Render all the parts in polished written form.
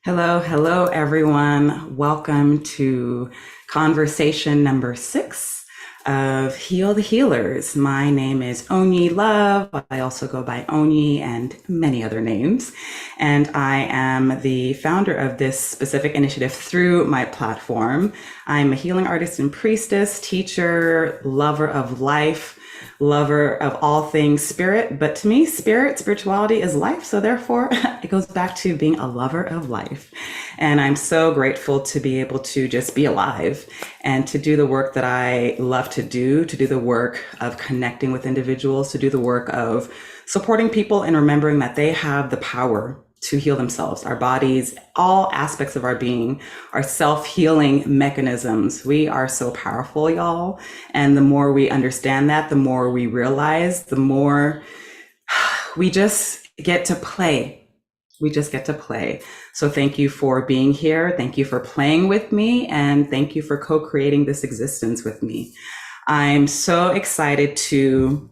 Hello, everyone. Welcome to conversation number 6 of Heal the Healers. My name is ONYI Love. I also go by ONYI and many other names. And I am the founder of this specific initiative through my platform. I'm a healing artist and priestess, teacher, lover of life, lover of all things spirit. But to me, spirituality is life. So therefore, it goes back to being a lover of life. And I'm so grateful to be able to just be alive and to do the work that I love to do the work of connecting with individuals, to do the work of supporting people and remembering that they have the power to heal themselves. Our bodies, all aspects of our being are self-healing mechanisms. We are so powerful, y'all. And the more we understand that, the more we realize, the more we just get to play. We just get to play. So thank you for being here. Thank you for playing with me. And thank you for co-creating this existence with me. I'm so excited to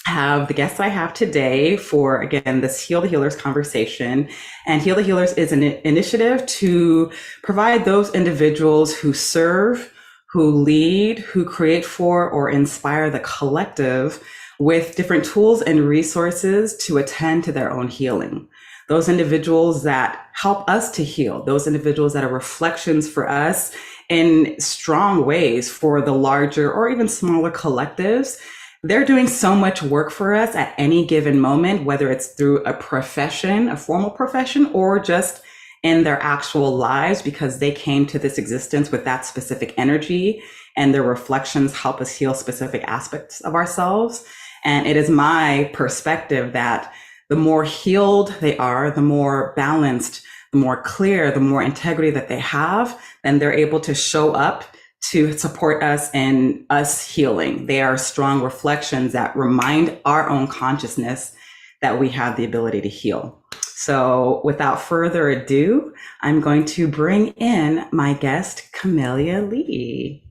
have the guests I have today for, again, this Heal the Healers conversation. And Heal the Healers is an initiative to provide those individuals who serve, who lead, who create for or inspire the collective with different tools and resources to attend to their own healing. Those individuals that help us to heal, those individuals that are reflections for us in strong ways for the larger or even smaller collectives. They're doing so much work for us at any given moment, whether it's through a profession, a formal profession, or just in their actual lives, because they came to this existence with that specific energy, and their reflections help us heal specific aspects of ourselves. And it is my perspective that the more healed they are, the more balanced, the more clear, the more integrity that they have, then they're able to show up to support us in us healing. They are strong reflections that remind our own consciousness that we have the ability to heal. So without further ado, I'm going to bring in my guest, Camellia Lee.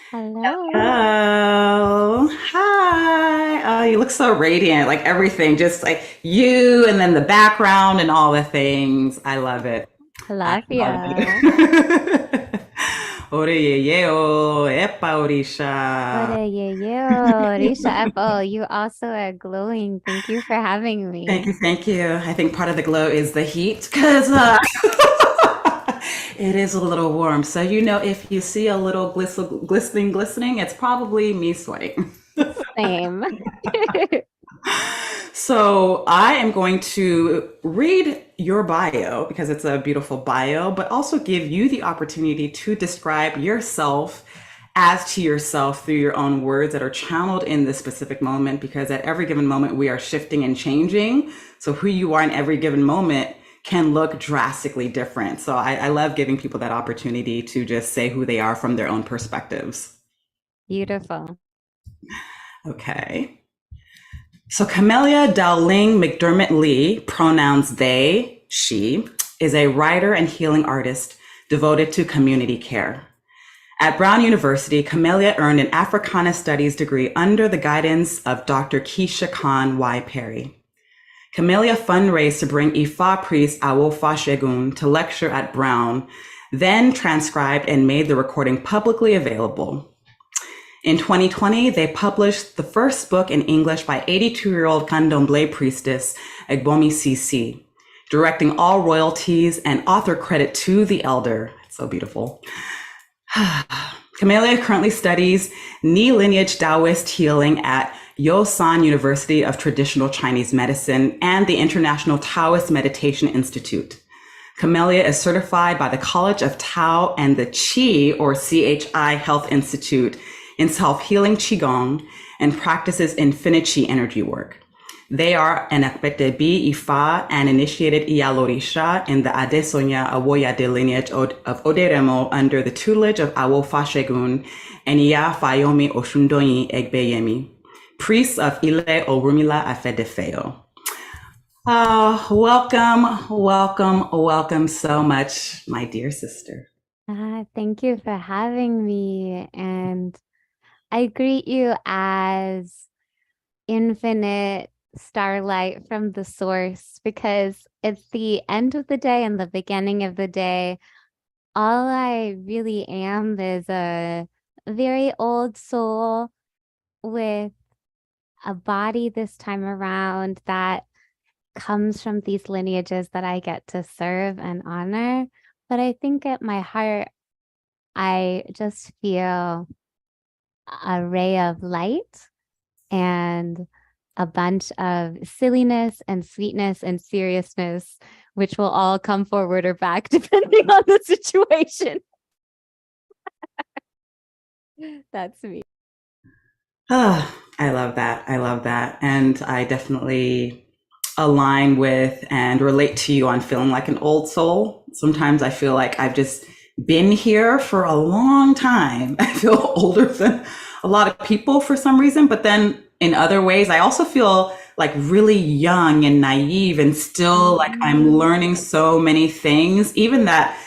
Hello. Oh, hi. Oh, you look so radiant, like everything, just like you and then the background and all the things. I love it. Love you. Ode Remo, ìyáloriṣa. Orisha Apple, you also are glowing. Thank you for having me. Thank you. I think part of the glow is the heat because it is a little warm. So, if you see a little glistening, it's probably me sweating. Same. So I am going to read your bio because it's a beautiful bio, but also give you the opportunity to describe yourself as to yourself through your own words that are channeled in this specific moment, because at every given moment we are shifting and changing. So who you are in every given moment can look drastically different. So I love giving people that opportunity to just say who they are from their own perspectives. Beautiful. Okay. So Camellia Dao-Ling McDermott Lee, pronouns they, she, is a writer and healing artist devoted to community care. At Brown University, Camellia earned an Africana Studies degree under the guidance of Dr. Keisha-Khan Y. Perry. Camellia fundraised to bring Ifa priest Awo Fasegun to lecture at Brown, then transcribed and made the recording publicly available. In 2020, they published the first book in English by 82-year-old Candomblé priestess Ebomi Cici, directing all royalties and author credit to the elder. It's so beautiful. Camellia currently studies lineage Daoist healing at Yosan University of Traditional Chinese Medicine and the International Taoist Meditation Institute. Camellia is certified by the College of Tao and the Qi, or CHI, Health Institute in Self-Healing Qigong, and practices InfiniChi energy work. They are an apetebi, Ifa, and initiated ìyáloriṣa in the Adesanya Awoyade lineage of Ode Remo under the tutelage of Awo Fasegun and Fayomi Osundoyin Egbeyemi, priests of Ile Orunmila Afedefeyo. Welcome so much, my dear sister. Thank you for having me. And I greet you as infinite starlight from the source, because it's the end of the day and the beginning of the day. All I really am is a very old soul with a body this time around that comes from these lineages that I get to serve and honor. But I think at my heart, I just feel a ray of light and a bunch of silliness and sweetness and seriousness, which will all come forward or back depending on the situation. That's me. I love that. I love that. And I definitely align with and relate to you on feeling like an old soul. Sometimes I feel like I've just been here for a long time. I feel older than a lot of people for some reason, but then in other ways, I also feel like really young and naive and still like I'm learning so many things, even that,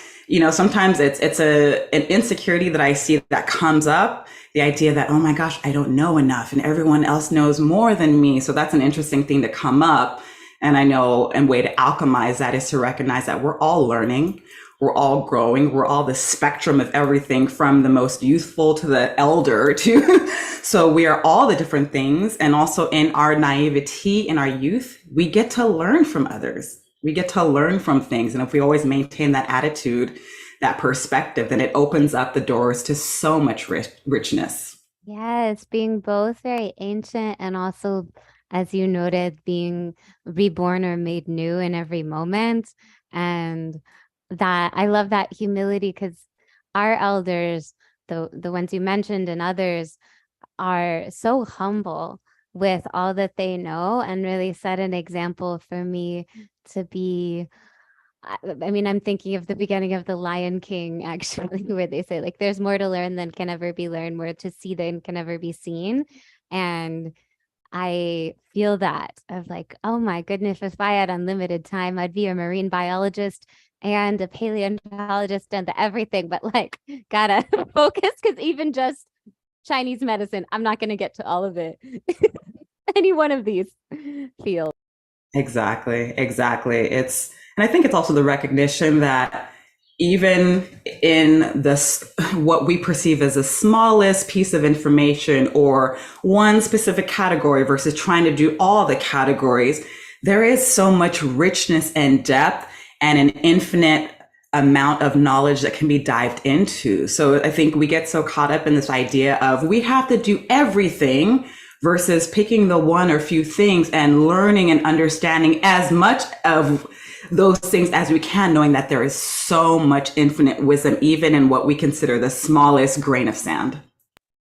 sometimes it's an insecurity that I see that comes up, the idea that, oh my gosh, I don't know enough and everyone else knows more than me. So that's an interesting thing to come up. And I know a way to alchemize that is to recognize that we're all learning, we're all growing, we're all the spectrum of everything from the most youthful to the elder to, so we are all the different things. And also in our naivety, in our youth, we get to learn from others. We get to learn from things. And if we always maintain that attitude, that perspective, then it opens up the doors to so much richness. Yes, being both very ancient and also, as you noted, being reborn or made new in every moment. And that I love that humility, because our elders, the ones you mentioned and others, are so humble with all that they know and really set an example for me to be. I mean, I'm thinking of the beginning of The Lion King, actually, where they say, like, there's more to learn than can ever be learned, more to see than can ever be seen. And I feel that of like, oh my goodness, if I had unlimited time, I'd be a marine biologist and a paleontologist and the everything, but like, gotta focus, because even just Chinese medicine, I'm not going to get to all of it. Any one of these fields. Exactly. And I think it's also the recognition that even in this, what we perceive as the smallest piece of information or one specific category versus trying to do all the categories, there is so much richness and depth and an infinite amount of knowledge that can be dived into. So I think we get so caught up in this idea of we have to do everything versus picking the one or few things and learning and understanding as much of those things as we can, knowing that there is so much infinite wisdom, even in what we consider the smallest grain of sand.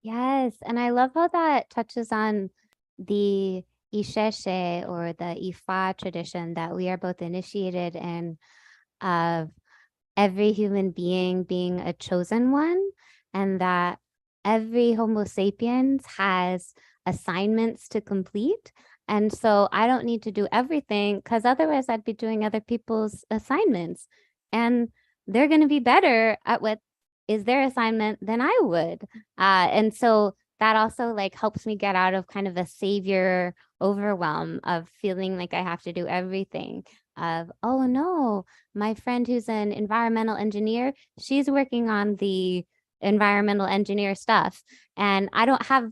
Yes. And I love how that touches on the Isheshe, or the Ifa tradition, that we are both initiated in, of every human being being a chosen one, and that every Homo sapiens has assignments to complete. And so I don't need to do everything, because otherwise I'd be doing other people's assignments, and they're going to be better at what is their assignment than I would. And so that also like helps me get out of kind of a savior overwhelm of feeling like I have to do everything. Of, oh no, my friend who's an environmental engineer, she's working on the environmental engineer stuff, and I don't have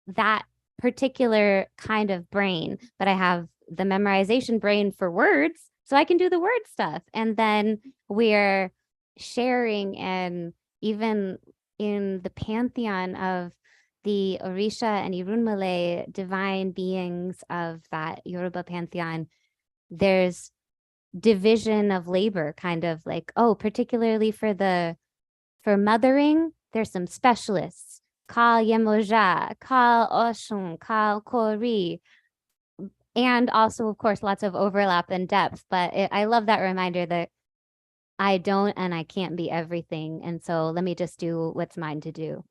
that particular kind of brain, but I have the memorization brain for words, so I can do the word stuff. And then we're sharing, and even in the pantheon of the Orisha and Irunmale divine beings of that Yoruba pantheon, there's division of labor, kind of like, oh, particularly for mothering, there's some specialists. Kal Yemoja, Kal Oshun, Kal Kori. and also, of course, lots of overlap and depth. But I love that reminder that I don't and I can't be everything. And so let me just do what's mine to do.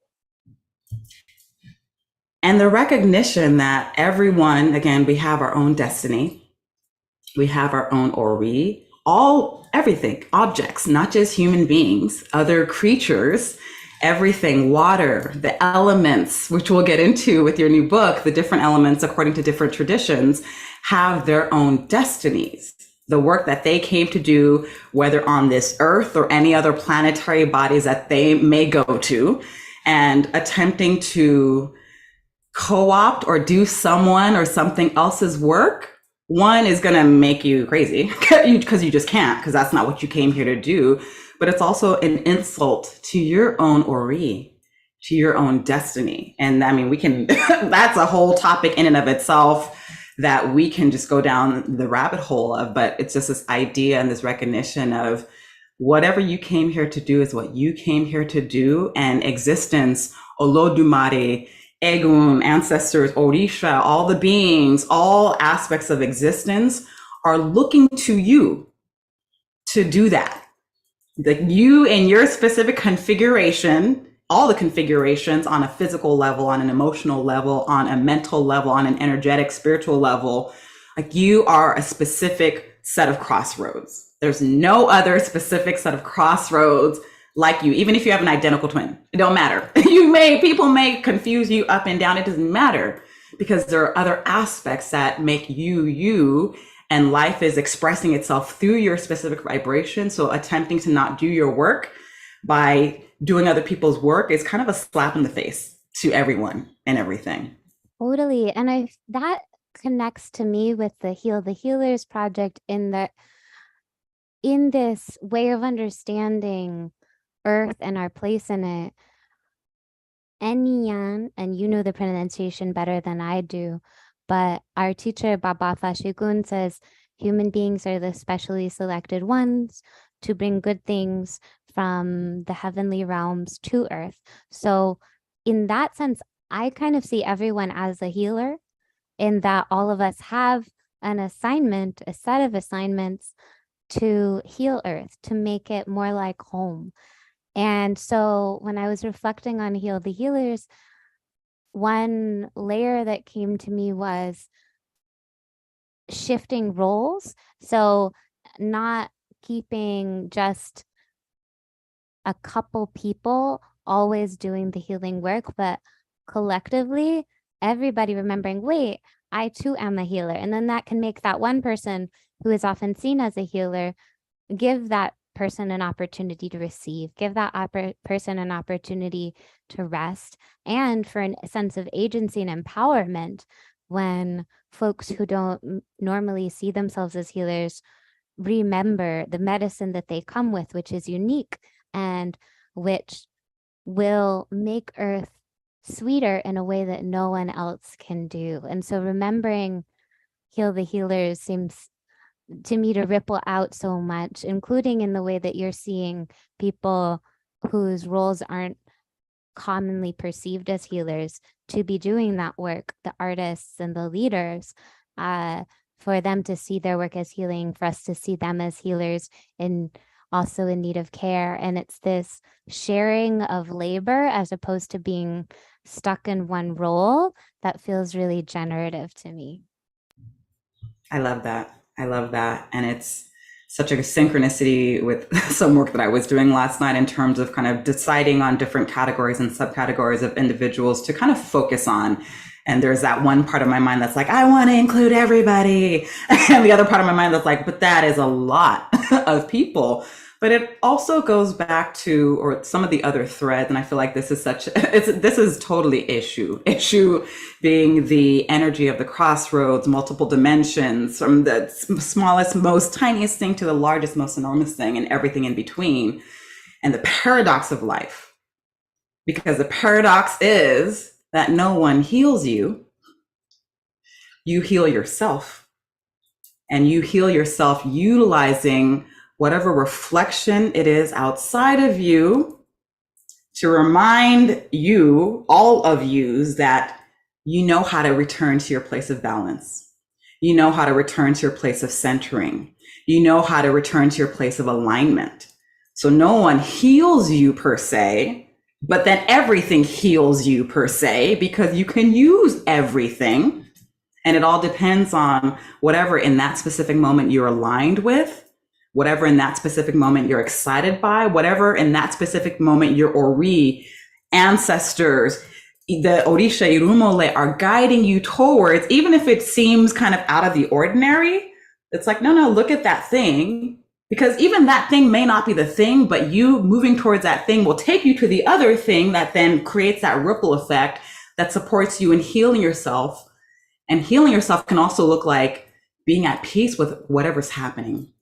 And the recognition that everyone, again, we have our own destiny. We have our own ori, everything, objects, not just human beings, other creatures, everything, water, the elements, which we'll get into with your new book, the different elements according to different traditions, have their own destinies. The work that they came to do, whether on this earth or any other planetary bodies that they may go to, and attempting to co-opt or do someone or something else's work, one is going to make you crazy because you just can't, because that's not what you came here to do. But it's also an insult to your own ori, to your own destiny. And I mean, we can, that's a whole topic in and of itself that we can just go down the rabbit hole of, but it's just this idea and this recognition of whatever you came here to do is what you came here to do. And existence, Olodumare, Egun, ancestors, Orisha, all the beings, all aspects of existence are looking to you to do that. Like you in your specific configuration, all the configurations on a physical level, on an emotional level, on a mental level, on an energetic, spiritual level, like you are a specific set of crossroads. There's no other specific set of crossroads like you, even if you have an identical twin. It don't matter. People may confuse you up and down. It doesn't matter because there are other aspects that make you, you, and life is expressing itself through your specific vibration. So attempting to not do your work by doing other people's work is kind of a slap in the face to everyone and everything. Totally. And that connects to me with the Heal the Healers project in this way of understanding Earth and our place in it. Enyan, and you know the pronunciation better than I do, but our teacher Awo Fasegun says human beings are the specially selected ones to bring good things from the heavenly realms to Earth. So in that sense, I kind of see everyone as a healer, in that all of us have an assignment, a set of assignments to heal Earth, to make it more like home. And so when I was reflecting on Heal the Healers, one layer that came to me was shifting roles. So not keeping just a couple people always doing the healing work, but collectively, everybody remembering, wait, I too am a healer. And then that can make that one person who is often seen as a healer, give that person an opportunity to receive, give that person an opportunity to rest, and for a sense of agency and empowerment when folks who don't normally see themselves as healers remember the medicine that they come with, which is unique and which will make Earth sweeter in a way that no one else can do. And so remembering Heal the Healers seems to me to ripple out so much, including in the way that you're seeing people whose roles aren't commonly perceived as healers to be doing that work, the artists and the leaders, for them to see their work as healing, for us to see them as healers and also in need of care. And it's this sharing of labor as opposed to being stuck in one role that feels really generative to me. I love that. I love that. And it's such a synchronicity with some work that I was doing last night in terms of kind of deciding on different categories and subcategories of individuals to kind of focus on. And there's that one part of my mind that's like, I want to include everybody. And the other part of my mind that's like, but that is a lot of people. But it also goes back to, or some of the other threads, and I feel like this is this is totally issue being the energy of the crossroads, multiple dimensions, from the smallest, most tiniest thing to the largest, most enormous thing, and everything in between, and the paradox of life. Because the paradox is that no one heals you. You heal yourself, and you heal yourself utilizing whatever reflection it is outside of you to remind you, all of yous, that you know how to return to your place of balance. You know how to return to your place of centering. You know how to return to your place of alignment. So no one heals you per se, but then everything heals you per se, because you can use everything. And it all depends on whatever in that specific moment you're aligned with, whatever in that specific moment you're excited by, whatever in that specific moment your Ori ancestors, the Orisha Irumole, are guiding you towards, even if it seems kind of out of the ordinary. It's like, no, look at that thing, because even that thing may not be the thing, but you moving towards that thing will take you to the other thing that then creates that ripple effect that supports you in healing yourself. And healing yourself can also look like being at peace with whatever's happening.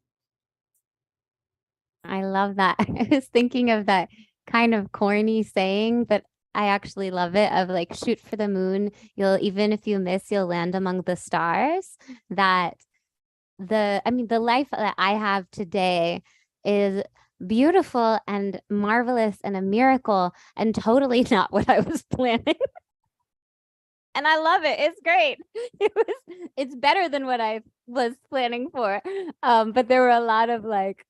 I love that. I was thinking of that kind of corny saying, but I actually love it, of like, shoot for the moon. Even if you miss, you'll land among the stars. That the life that I have today is beautiful and marvelous and a miracle and totally not what I was planning. And I love it. It's great. It's better than what I was planning for. But there were a lot of like,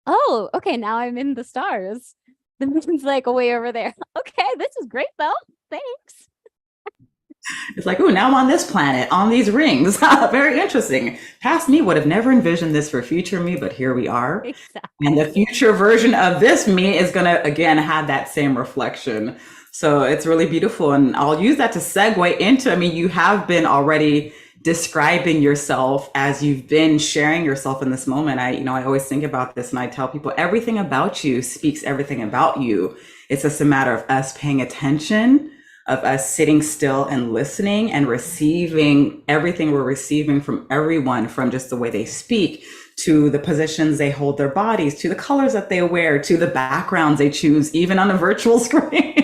oh, okay, now I'm in the stars. The moon's like way over there. Okay, this is great though. Thanks. It's like, oh, now I'm on this planet, on these rings. Very interesting. Past me would have never envisioned this for future me, but here we are. Exactly. And the future version of this me is going to, again, have that same reflection. So it's really beautiful. And I'll use that to segue into, you have been already describing yourself as you've been sharing yourself in this moment. I always think about this, and I tell people everything about you speaks everything about you. It's just a matter of us paying attention, of us sitting still and listening and receiving everything we're receiving from everyone, from just the way they speak, to the positions they hold their bodies, to the colors that they wear, to the backgrounds they choose, even on a virtual screen.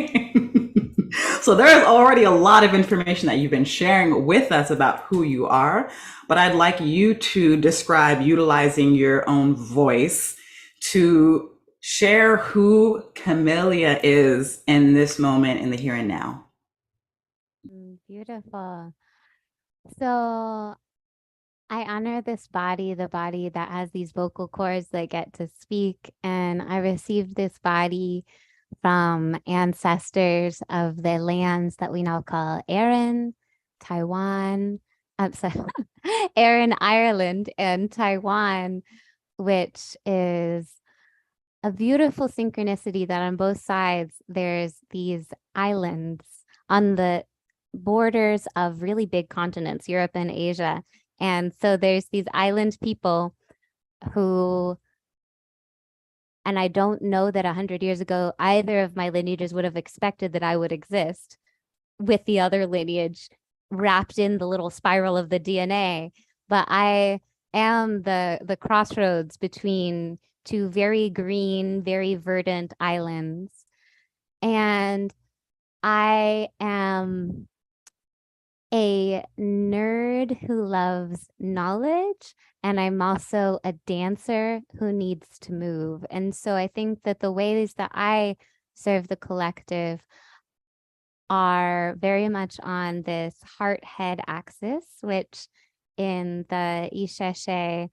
So there's already a lot of information that you've been sharing with us about who you are, but I'd like you to describe, utilizing your own voice, to share who Camellia is in this moment, in the here and now. Beautiful. So I honor this body, the body that has these vocal cords that get to speak, and I received this body from ancestors of the lands that we now call Erin, Taiwan, Erin, Ireland, and Taiwan, which is a beautiful synchronicity that on both sides, there's these islands on the borders of really big continents, Europe and Asia. And so there's these island people who, and I don't know that 100 years ago, either of my lineages would have expected that I would exist with the other lineage wrapped in the little spiral of the DNA. But I am the crossroads between two very green, very verdant islands. And I am a nerd who loves knowledge, and I'm also a dancer who needs to move. And so I think that the ways that I serve the collective are very much on this heart-head axis, which in the ìṣẹ̀ṣe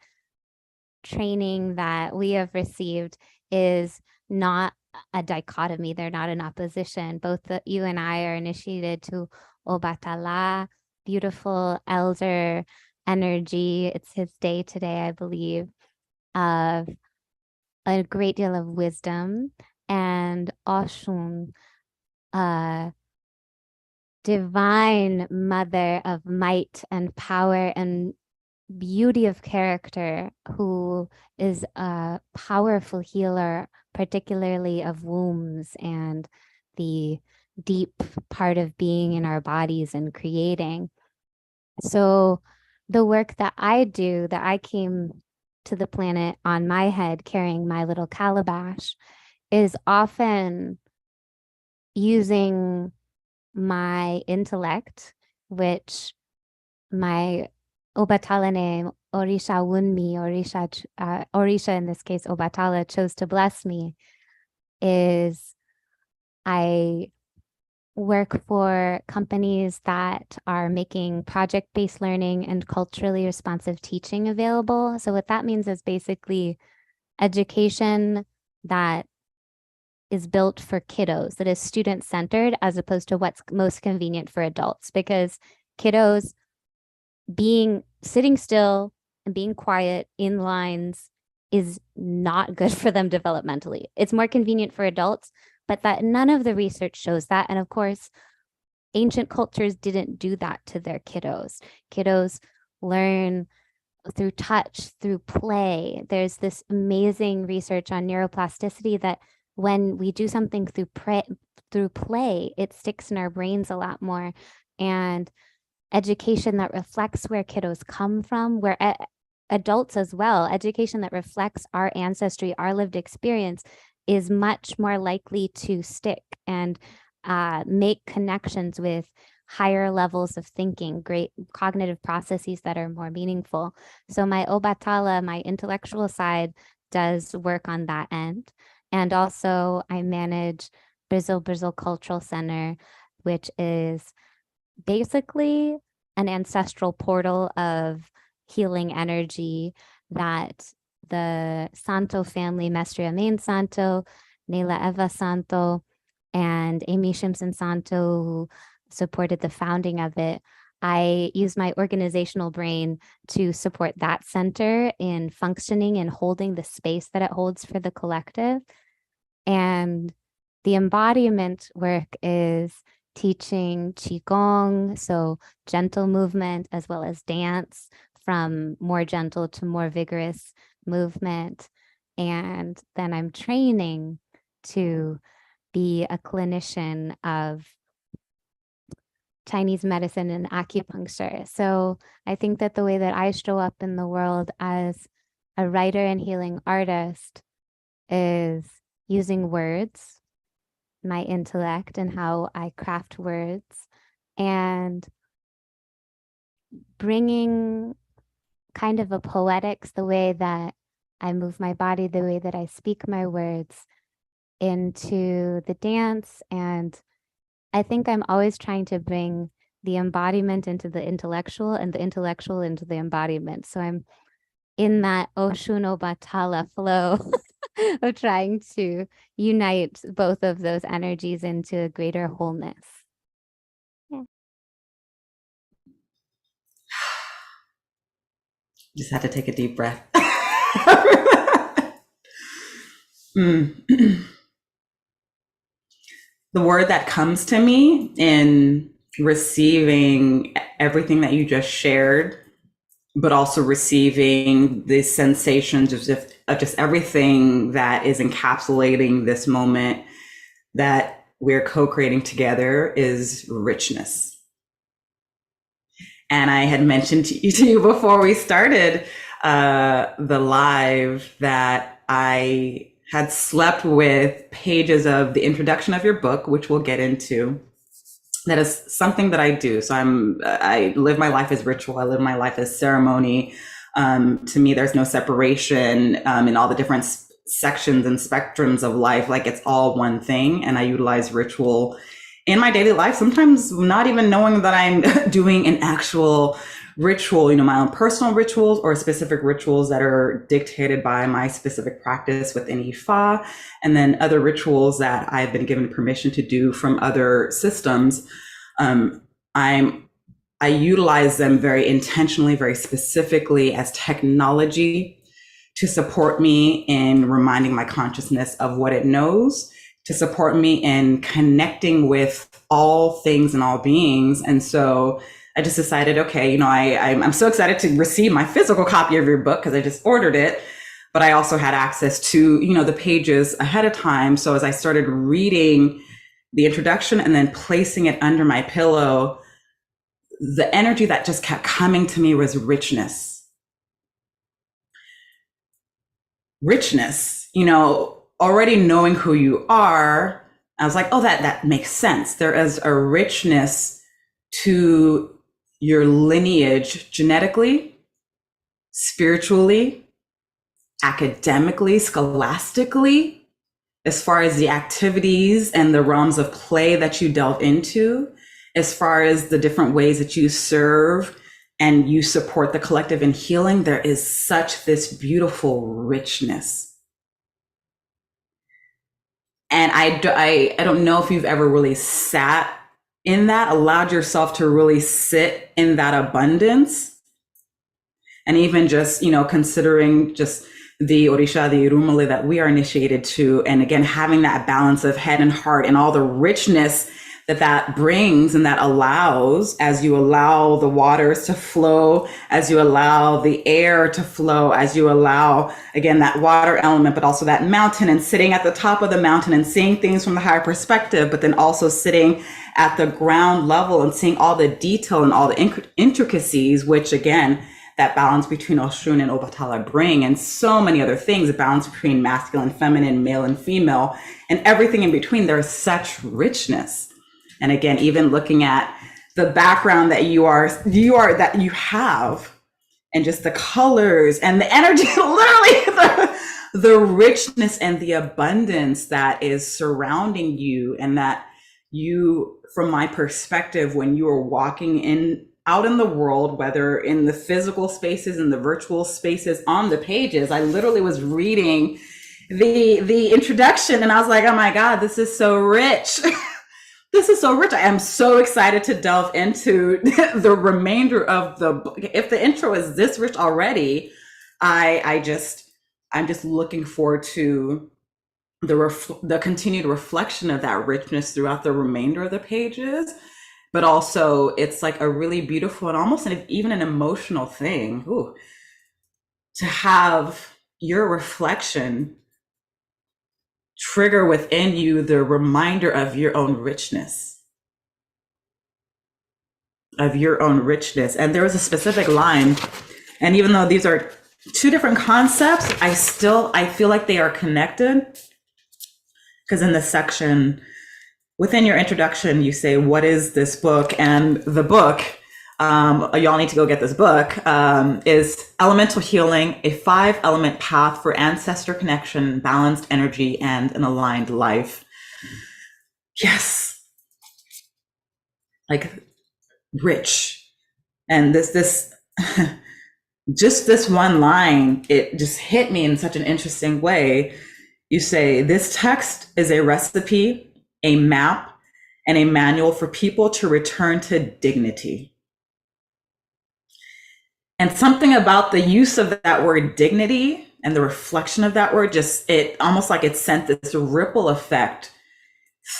training that we have received is not a dichotomy. They're not in opposition. Both you and I are initiated to Obatala, beautiful elder energy. It's his day today, I believe, of a great deal of wisdom, and Oshun, divine mother of might and power and beauty of character, who is a powerful healer, particularly of wombs and the deep part of being in our bodies and creating. So the work that I do, that I came to the planet on my head carrying my little calabash, is often using my intellect, which my Obatala name, Orisha Wunmi, Orisha in this case, Obatala, chose to bless me, is I work for companies that are making project-based learning and culturally responsive teaching available. So what that means is basically education that is built for kiddos, that is student-centered as opposed to what's most convenient for adults, because kiddos sitting still and being quiet in lines is not good for them developmentally. It's more convenient for adults, but that none of the research shows that. And of course, ancient cultures didn't do that to their kiddos. Kiddos learn through touch, through play. There's this amazing research on neuroplasticity that when we do something through play, it sticks in our brains a lot more. And education that reflects where kiddos come from, where adults as well, education that reflects our ancestry, our lived experience, is much more likely to stick and make connections with higher levels of thinking, great cognitive processes that are more meaningful. So my Obatala, my intellectual side, does work on that end. And also I manage Brazil Cultural Center, which is basically an ancestral portal of healing energy that the Santo family, Mestre Amen Santo, Neila Eva Santo, and Amy Shimson Santo, who supported the founding of it. I use my organizational brain to support that center in functioning and holding the space that it holds for the collective. And the embodiment work is teaching Qigong, so gentle movement, as well as dance, from more gentle to more vigorous movement. And then I'm training to be a clinician of Chinese medicine and acupuncture. So I think that the way that I show up in the world as a writer and healing artist is using words, my intellect, and how I craft words, and bringing kind of a poetics, the way that I move my body, the way that I speak my words, into the dance. And I think I'm always trying to bring the embodiment into the intellectual and the intellectual into the embodiment. So I'm in that Oshun Obatala flow of trying to unite both of those energies into a greater wholeness. Yeah. Just had to take a deep breath. The word that comes to me in receiving everything that you just shared, but also receiving the sensations of just everything that is encapsulating this moment that we're co-creating together, is richness. And I had mentioned to you before we started the live that I had slept with pages of the introduction of your book, which we'll get into. That is something that I do. So I live my life as ritual. I live my life as ceremony. To me, there's no separation in all the different sections and spectrums of life. Like, it's all one thing. And I utilize ritual in my daily life, sometimes not even knowing that I'm doing an actual ritual, my own personal rituals or specific rituals that are dictated by my specific practice within Ifa, and then other rituals that I've been given permission to do from other systems. I utilize them very intentionally, very specifically as technology to support me in reminding my consciousness of what it knows, to support me in connecting with all things and all beings. And so I just decided, okay, I'm so excited to receive my physical copy of your book because I just ordered it, but I also had access to, the pages ahead of time. So as I started reading the introduction and then placing it under my pillow, the energy that just kept coming to me was richness. Richness, already knowing who you are, I was like, oh, that makes sense. There is a richness to your lineage genetically, spiritually, academically, scholastically. as far as the activities and the realms of play that you delve into, as far as the different ways that you serve and you support the collective in healing, there is such this beautiful richness. And I don't know if you've ever really sat in that, allowed yourself to really sit in that abundance. And even just, considering just the Orisha, the Irumale that we are initiated to, and again, having that balance of head and heart and all the richness that brings and that allows, as you allow the waters to flow, as you allow the air to flow, as you allow, again, that water element, but also that mountain, and sitting at the top of the mountain and seeing things from the higher perspective, but then also sitting at the ground level and seeing all the detail and all the intricacies, which again, that balance between Oshun and Obatala bring, and so many other things, a balance between masculine, feminine, male and female, and everything in between. There's such richness. And again, even looking at the background that you have, and just the colors and the energy, literally the richness and the abundance that is surrounding you, and that you, from my perspective, when you are walking out in the world, whether in the physical spaces and the virtual spaces, on the pages, I literally was reading the introduction and I was like, oh my God, this is so rich. This is so rich. I am so excited to delve into the remainder of the book. If the intro is this rich already, I'm just looking forward to the continued reflection of that richness throughout the remainder of the pages. But also, it's like a really beautiful and almost even an emotional thing to have your reflection trigger within you the reminder of your own richness. And there was a specific line, and even though these are two different concepts, I feel like they are connected, because in this section, within your introduction, you say, what is this book? And the book, y'all need to go get this book, is Elemental Healing, a 5-element path for ancestor connection, balanced energy, and an aligned life. Yes. Like rich. And this just this one line, it just hit me in such an interesting way. You say, this text is a recipe, a map, and a manual for people to return to dignity. And something about the use of that word dignity and the reflection of that word, it almost like it sent this ripple effect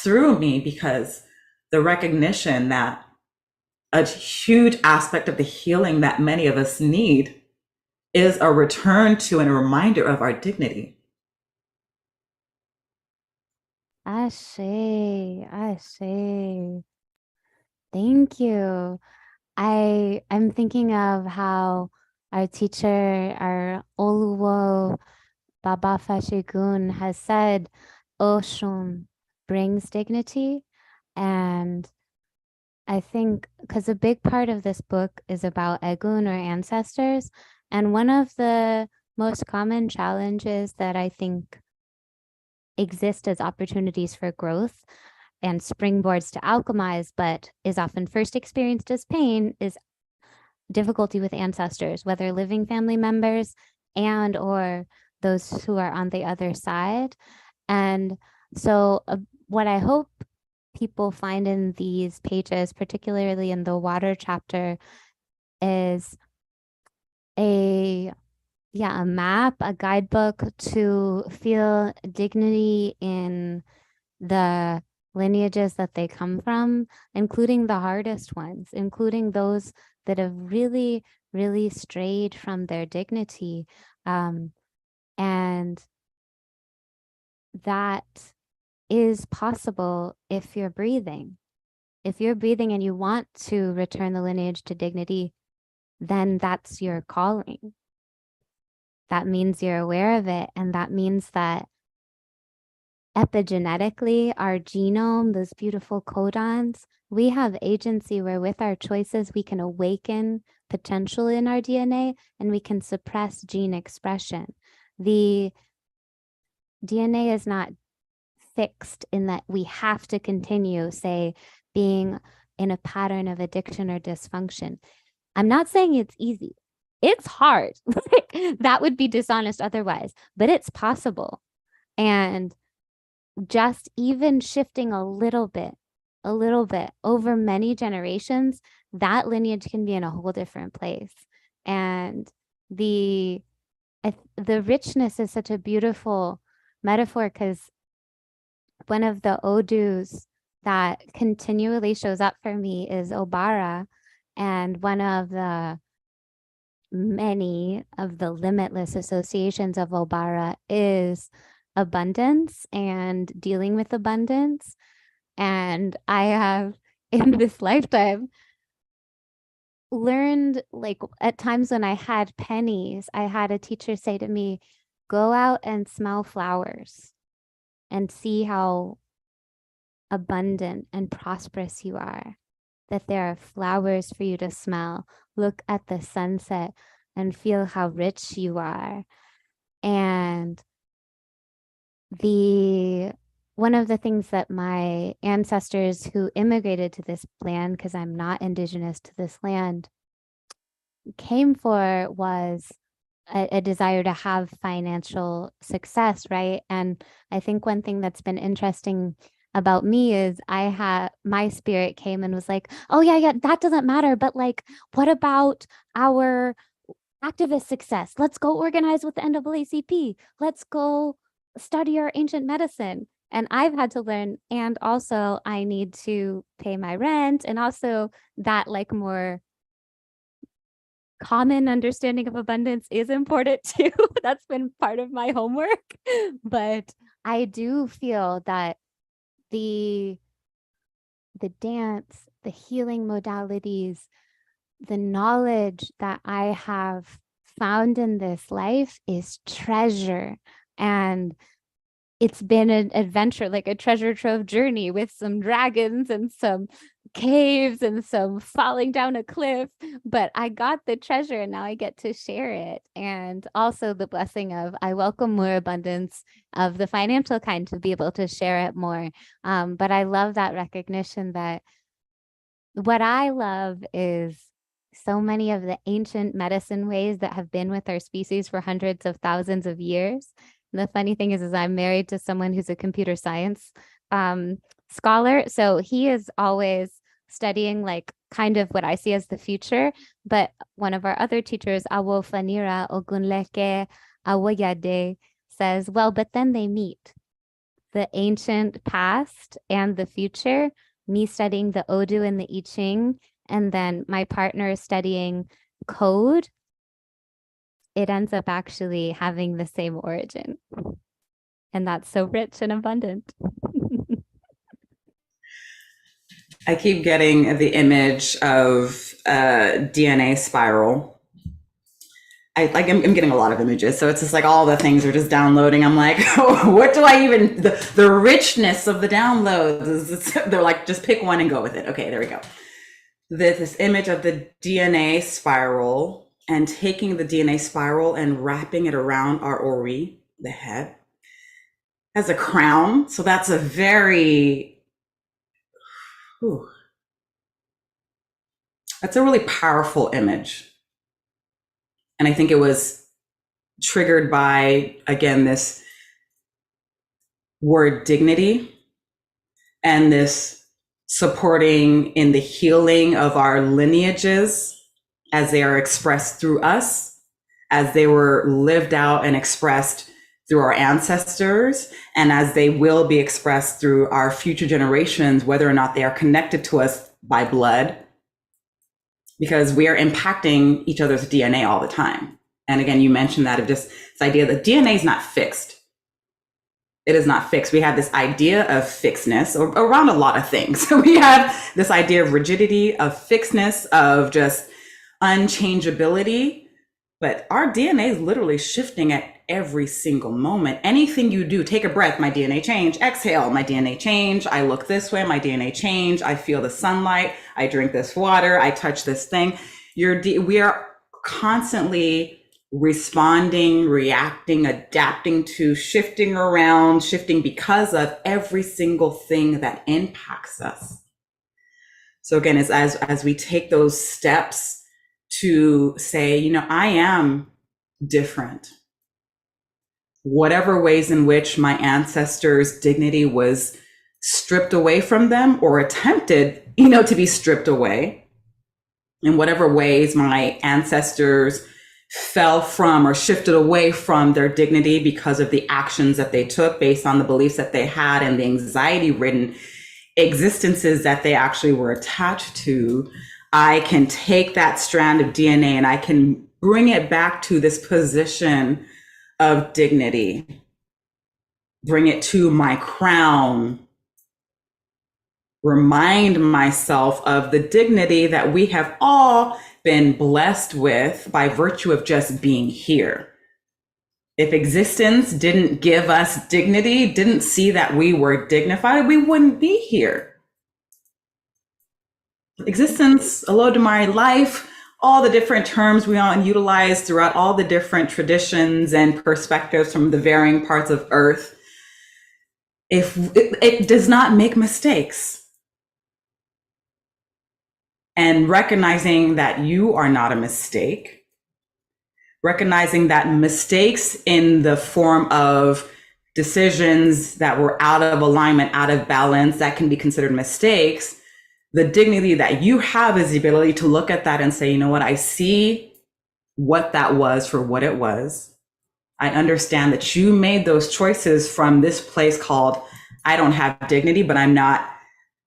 through me, because the recognition that a huge aspect of the healing that many of us need is a return to and a reminder of our dignity. I see. Thank you. I'm thinking of how our teacher, our Oluwo Baba Fasegun, has said, Oshun brings dignity. And I think, because a big part of this book is about Egun, or ancestors. And one of the most common challenges that I think exist as opportunities for growth and springboards to alchemize, but is often first experienced as pain, is difficulty with ancestors, whether living family members and or those who are on the other side. And so what I hope people find in these pages, particularly in the water chapter, is a map, a guidebook to feel dignity in the lineages that they come from, including the hardest ones, including those that have really, really strayed from their dignity. And that is possible if you're breathing. If you're breathing and you want to return the lineage to dignity, then that's your calling. That means you're aware of it, and that means that epigenetically, our genome, those beautiful codons, we have agency where with our choices, we can awaken potential in our DNA and we can suppress gene expression. The DNA is not fixed in that we have to continue, say, being in a pattern of addiction or dysfunction. I'm not saying it's easy. It's hard. That would be dishonest otherwise, but it's possible. And just even shifting a little bit over many generations, that lineage can be in a whole different place. And the richness is such a beautiful metaphor, because one of the odus that continually shows up for me is Obara, and one of the many of the limitless associations of Obara is abundance and dealing with abundance. And I have, in this lifetime, learned, like, at times when I had pennies, I had a teacher say to me, go out and smell flowers and see how abundant and prosperous you are, that there are flowers for you to smell. Look at the sunset and feel how rich you are. And one of the things that my ancestors who immigrated to this land, because I'm not indigenous to this land, came for was a desire to have financial success, right? And I think one thing that's been interesting about me is my spirit came and was like, oh yeah, that doesn't matter, but like, what about our activist success? Let's go organize with the NAACP. Let's go study our ancient medicine. And I've had to learn, and also I need to pay my rent, and also that like more common understanding of abundance is important too. That's been part of my homework. But I do feel that the dance, the healing modalities, the knowledge that I have found in this life is treasure. And it's been an adventure, like a treasure trove journey with some dragons and some caves and some falling down a cliff. But I got the treasure and now I get to share it. And also the blessing of, I welcome more abundance of the financial kind to be able to share it more. But I love that recognition that what I love is so many of the ancient medicine ways that have been with our species for hundreds of thousands of years. And the funny thing is I'm married to someone who's a computer science scholar. So he is always studying like kind of what I see as the future. But one of our other teachers, Awo Awoyade, says, well, but then they meet. The ancient past and the future, me studying the Odu and the I Ching, and then my partner is studying code, it ends up actually having the same origin. And that's so rich and abundant. I keep getting the image of a DNA spiral. I'm getting a lot of images. So it's just like all the things are just downloading. I'm like, oh, what do I even, the richness of the downloads, they're like, just pick one and go with it. Okay, there we go. This image of the DNA spiral, and taking the DNA spiral and wrapping it around our ori, the head, as a crown. So that's a very, that's a really powerful image. And I think it was triggered by, again, this word dignity and this supporting in the healing of our lineages as they are expressed through us, as they were lived out and expressed through our ancestors, and as they will be expressed through our future generations, whether or not they are connected to us by blood, because we are impacting each other's DNA all the time. And again, you mentioned that of just this idea that DNA is not fixed. It is not fixed. We have this idea of fixedness around a lot of things. We have this idea of rigidity, of fixedness, of just unchangeability. But our DNA is literally shifting at every single moment. Anything you do, take a breath, my DNA change, exhale, my DNA change. I look this way, my DNA change. I feel the sunlight. I drink this water. I touch this thing. We are constantly responding, reacting, adapting to, shifting around, shifting because of every single thing that impacts us. So again, as we take those steps to say, you know, I am different. Whatever ways in which my ancestors' dignity was stripped away from them or attempted, you know, to be stripped away, in whatever ways my ancestors fell from or shifted away from their dignity because of the actions that they took based on the beliefs that they had and the anxiety-ridden existences that they actually were attached to, I can take that strand of DNA and I can bring it back to this position of dignity, bring it to my crown, remind myself of the dignity that we have all been blessed with by virtue of just being here. If existence didn't give us dignity, didn't see that we were dignified, we wouldn't be here. Existence, Olodumare, life, all the different terms we all utilize throughout all the different traditions and perspectives from the varying parts of Earth, if it does not make mistakes. And recognizing that you are not a mistake, recognizing that mistakes in the form of decisions that were out of alignment, out of balance, that can be considered mistakes. The dignity that you have is the ability to look at that and say, you know what, I see what that was for what it was. I understand that you made those choices from this place called, I don't have dignity, but I'm not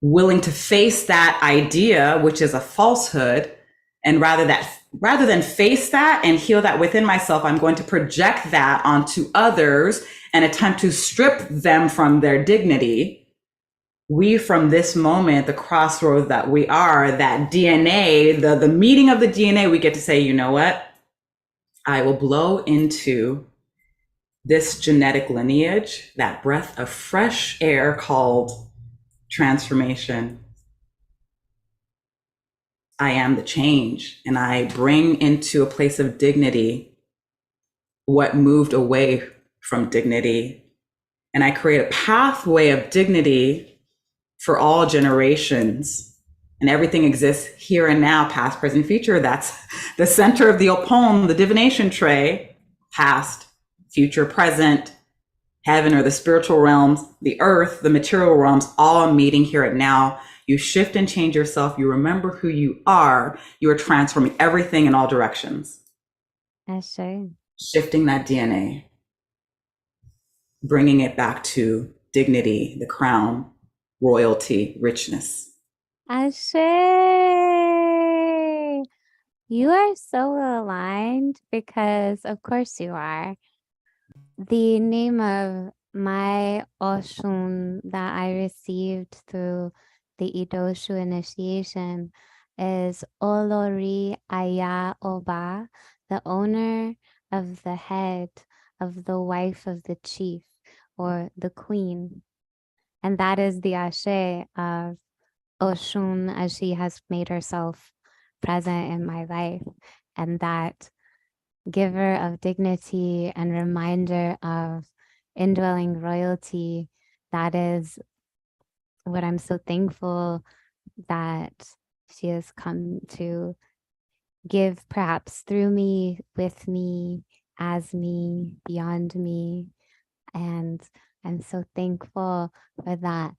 willing to face that idea, which is a falsehood. And rather than face that and heal that within myself, I'm going to project that onto others and attempt to strip them from their dignity. We, from this moment, the crossroads that we are, that DNA, the meeting of the DNA, we get to say, you know what? I will blow into this genetic lineage, that breath of fresh air called transformation. I am the change, and I bring into a place of dignity what moved away from dignity. And I create a pathway of dignity for all generations. And everything exists here and now, past, present, future. That's the center of the Opon, the divination tray, past, future, present, heaven or the spiritual realms, the earth, the material realms, all meeting here and now. You shift and change yourself. You remember who you are. You are transforming everything in all directions. That's true. Shifting that DNA, bringing it back to dignity, the crown, royalty, richness. Ashe. You are so aligned because, of course, you are. The name of my Oshun that I received through the Idoshu initiation is Olori Aya Oba, the owner of the head of the wife of the chief or the queen. And that is the Ashe of Oshun as she has made herself present in my life. And that giver of dignity and reminder of indwelling royalty, that is what I'm so thankful that she has come to give, perhaps through me, with me, as me, beyond me. And I'm so thankful for that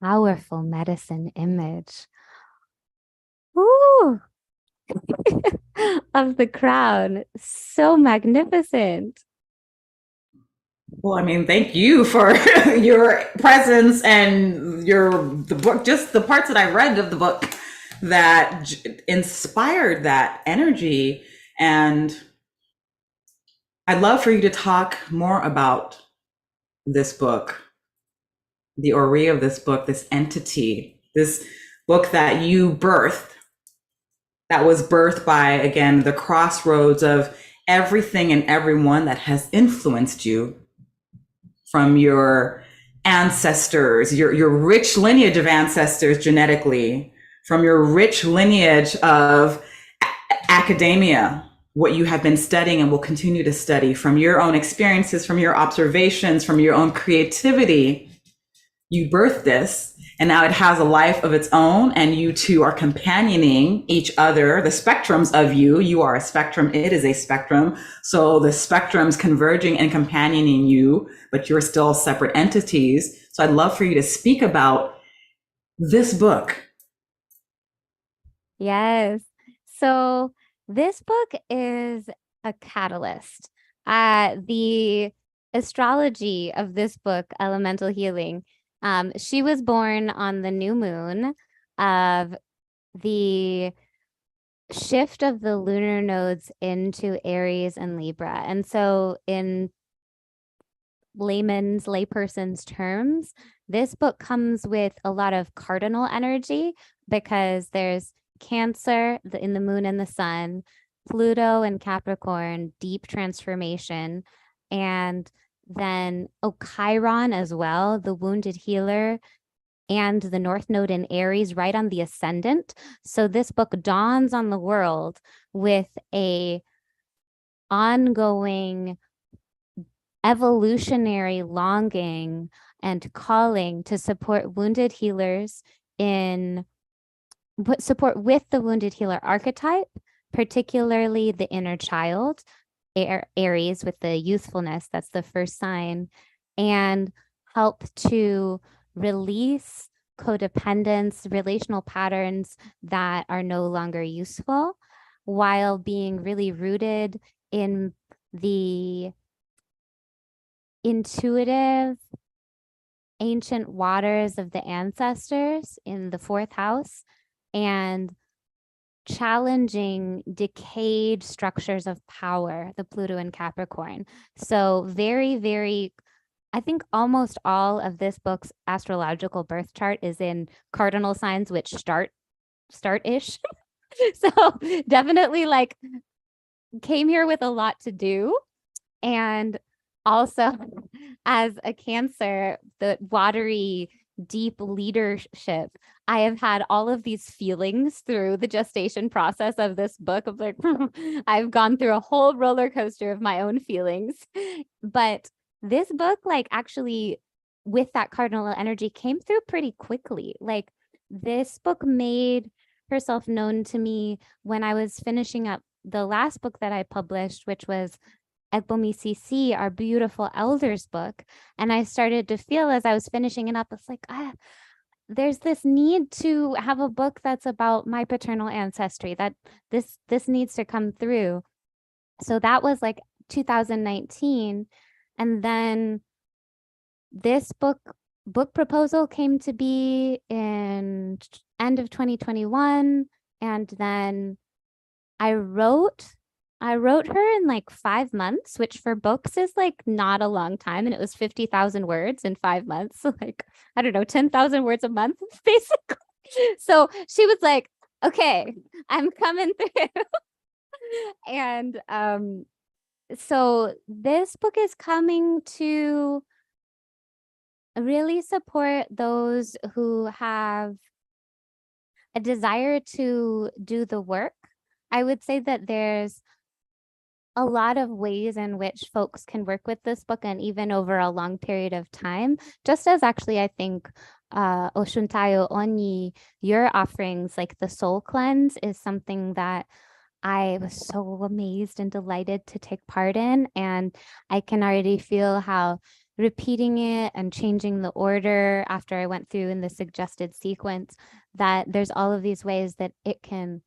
powerful medicine image. Ooh. Of the crown. So magnificent. Well, I mean, thank you for your presence and the book, just the parts that I read of the book that inspired that energy. And I'd love for you to talk more about this book, the ori of this book, this entity, this book that you birthed, that was birthed by, again, the crossroads of everything and everyone that has influenced you, from your ancestors, your rich lineage of ancestors genetically, from your rich lineage of academia, what you have been studying and will continue to study, from your own experiences, from your observations, from your own creativity. You birthed this, and now it has a life of its own, and you two are companioning each other, the spectrums of you. You are a spectrum, it is a spectrum. So the spectrums converging and companioning you, but you're still separate entities. So I'd love for you to speak about this book. Yes. So this book is a catalyst. The astrology of this book, Elemental Healing, she was born on the new moon of the shift of the lunar nodes into Aries and Libra. And so in layperson's terms, this book comes with a lot of cardinal energy because there's Cancer in the moon and the sun, Pluto and Capricorn, deep transformation, and then Chiron as well, the wounded healer, and the North Node in Aries right on the ascendant. So this book dawns on the world with a ongoing evolutionary longing and calling to support wounded healers support with the wounded healer archetype, particularly the inner child, Aries with the youthfulness, that's the first sign, and help to release codependence, relational patterns that are no longer useful, while being really rooted in the intuitive ancient waters of the ancestors in the fourth house, and challenging decayed structures of power, the Pluto and Capricorn. So very, very, I think almost all of this book's astrological birth chart is in cardinal signs, which start-ish. So definitely like came here with a lot to do. And also as a Cancer, the watery, deep leadership, I have had all of these feelings through the gestation process of this book of like, I've gone through a whole roller coaster of my own feelings. But this book, like actually with that cardinal energy came through pretty quickly. Like this book made herself known to me when I was finishing up the last book that I published, which was Ebomi Cici, our beautiful elders book. And I started to feel as I was finishing it up, it's like, there's this need to have a book that's about my paternal ancestry, that this needs to come through. So that was like 2019. And then this book proposal came to be in end of 2021. And then I wrote her in like 5 months, which for books is like not a long time. And it was 50,000 words in 5 months. So like, I don't know, 10,000 words a month, basically. So she was like, okay, I'm coming through. And so this book is coming to really support those who have a desire to do the work. I would say that there's a lot of ways in which folks can work with this book, and even over a long period of time, just as actually I think Osuntayo ONYI, your offerings like the soul cleanse is something that I was so amazed and delighted to take part in. And I can already feel how repeating it and changing the order after I went through in the suggested sequence, that there's all of these ways that it can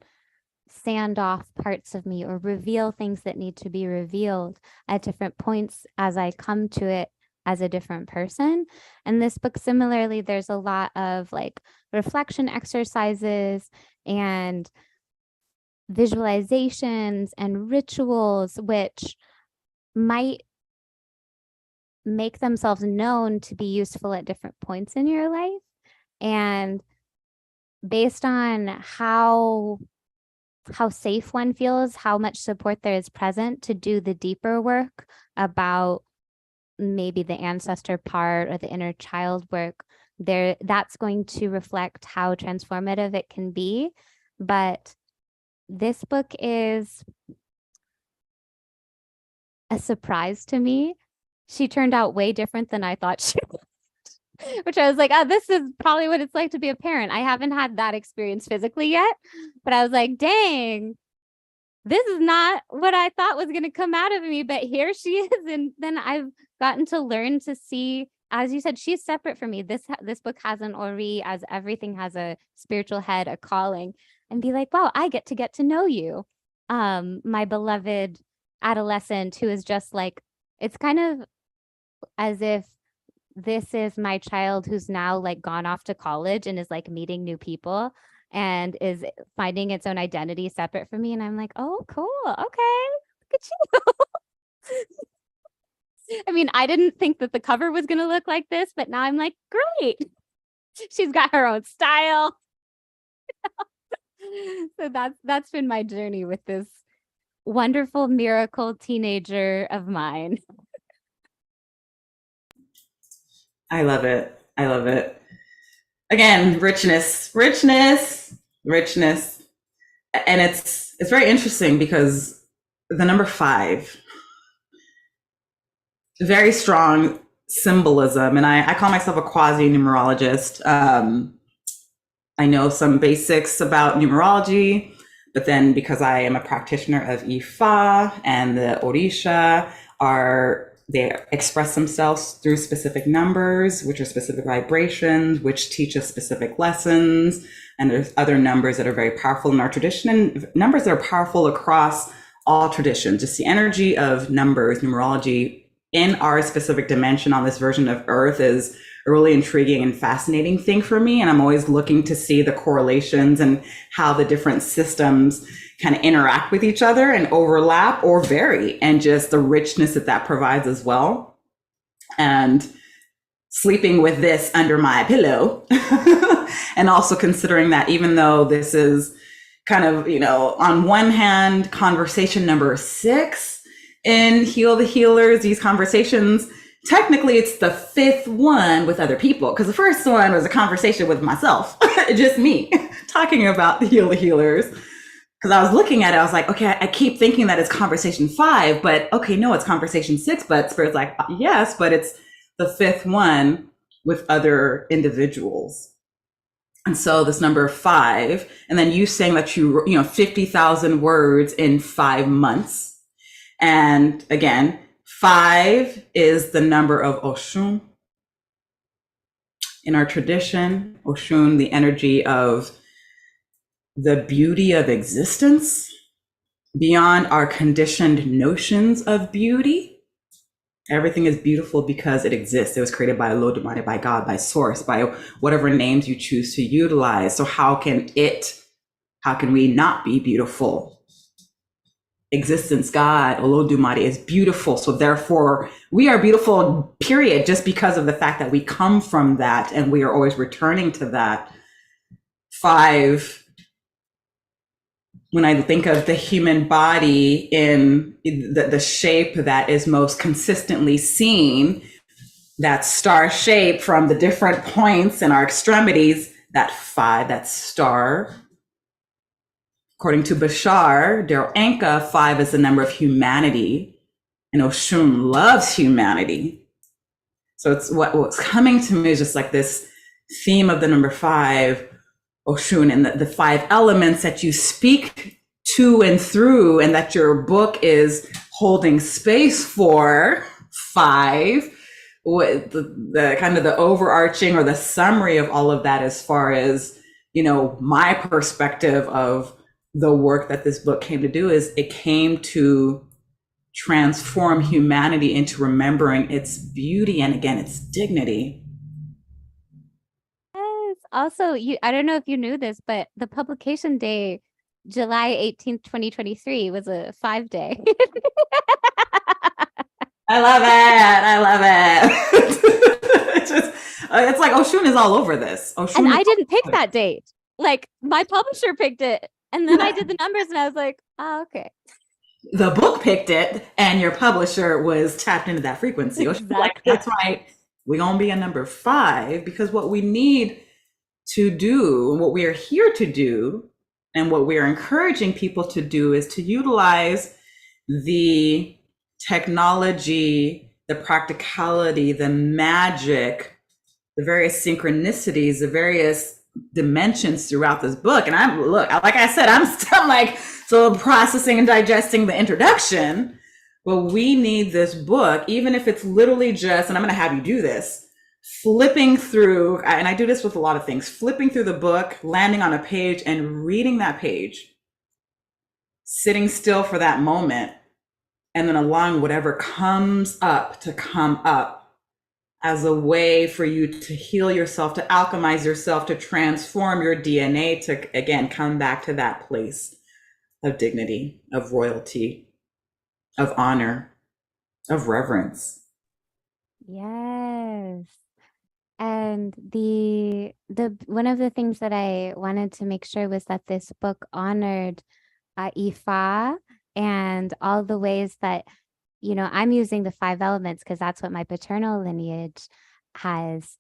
sand off parts of me or reveal things that need to be revealed at different points as I come to it as a different person. And this book, similarly, there's a lot of like reflection exercises and visualizations and rituals, which might make themselves known to be useful at different points in your life. And based on how safe one feels, how much support there is present to do the deeper work about maybe the ancestor part or the inner child work, that's going to reflect how transformative it can be. But this book is a surprise to me. She turned out way different than I thought she would. Which I was like, oh, this is probably what it's like to be a parent. I haven't had that experience physically yet, but I was like, dang, this is not what I thought was going to come out of me, but here she is. And then I've gotten to learn to see, as you said, she's separate from me. This book has an ori, as everything has a spiritual head, a calling, and be like, wow, I get to know you. My beloved adolescent who is just like, it's kind of as if this is my child who's now like gone off to college and is like meeting new people and is finding its own identity separate from me. And I'm like, oh, cool. Okay. Look at you. I mean, I didn't think that the cover was going to look like this, but now I'm like, great. She's got her own style. So that's been my journey with this wonderful miracle teenager of mine. I love it. I love it. Again, richness. And it's very interesting because the number 5, very strong symbolism. And I call myself a quasi-numerologist. I know some basics about numerology, but then because I am a practitioner of Ifa and the Orisha, they express themselves through specific numbers, which are specific vibrations, which teach us specific lessons. And there's other numbers that are very powerful in our tradition, and numbers that are powerful across all traditions. Just the energy of numbers, numerology in our specific dimension on this version of Earth is a really intriguing and fascinating thing for me. And I'm always looking to see the correlations and how the different systems kind of interact with each other and overlap or vary, and just the richness that provides as well. And sleeping with this under my pillow and also considering that even though this is kind of, on one hand, conversation number 6 in Heal the Healers, these conversations, technically it's the 5th one with other people, because the first one was a conversation with myself, just me talking about the Heal the Healers. Because I was looking at it, I was like, okay, I keep thinking that it's conversation 5, but okay, no, it's conversation 6, but Spirit's like, yes, but it's the 5th one with other individuals. And so this number 5, and then you saying that 50,000 words in 5 months. And again, 5 is the number of Oshun. In our tradition, Oshun, the energy of the beauty of existence beyond our conditioned notions of beauty. Everything is beautiful because it exists. It was created by Olodumare, by God, by Source, by whatever names you choose to utilize. So how can we not be beautiful? Existence, God, Olodumare is beautiful. So therefore we are beautiful, period, just because of the fact that we come from that and we are always returning to that. 5, when I think of the human body in the shape that is most consistently seen, that star shape from the different points in our extremities, that 5, that star. According to Bashar, Daryl Anka, 5 is the number of humanity, and Oshun loves humanity. So it's what's coming to me is just like this theme of the number 5, Oshun, and the 5 elements that you speak to and through, and that your book is holding space for. 5, with the kind of the overarching or the summary of all of that, as far as, my perspective of the work that this book came to do, is it came to transform humanity into remembering its beauty and, again, its dignity. Yes. Also, I don't know if you knew this, but the publication day, July 18th, 2023, was a 5-day. I love it. It's like Oshun is all over this. And I didn't pick that date. Like, my publisher picked it. And then I did the numbers and I was like, oh, okay. The book picked it and your publisher was tapped into that frequency. Exactly. Like, that's right. We're going to be a number 5, because what we need to do, what we are here to do, and what we are encouraging people to do, is to utilize the technology, the practicality, the magic, the various synchronicities, the various dimensions throughout this book. And like I said, I'm still like still processing and digesting the introduction, but we need this book, even if it's literally just, and I'm going to have you do this, flipping through, and I do this with a lot of things, flipping through the book, landing on a page and reading that page, sitting still for that moment, and then allowing whatever comes up to come up as a way for you to heal yourself, to alchemize yourself, to transform your DNA, to, again, come back to that place of dignity, of royalty, of honor, of reverence. Yes. And the one of the things that I wanted to make sure was that this book honored Ifa and all the ways that, you know, I'm using the 5 elements because that's what my paternal lineage has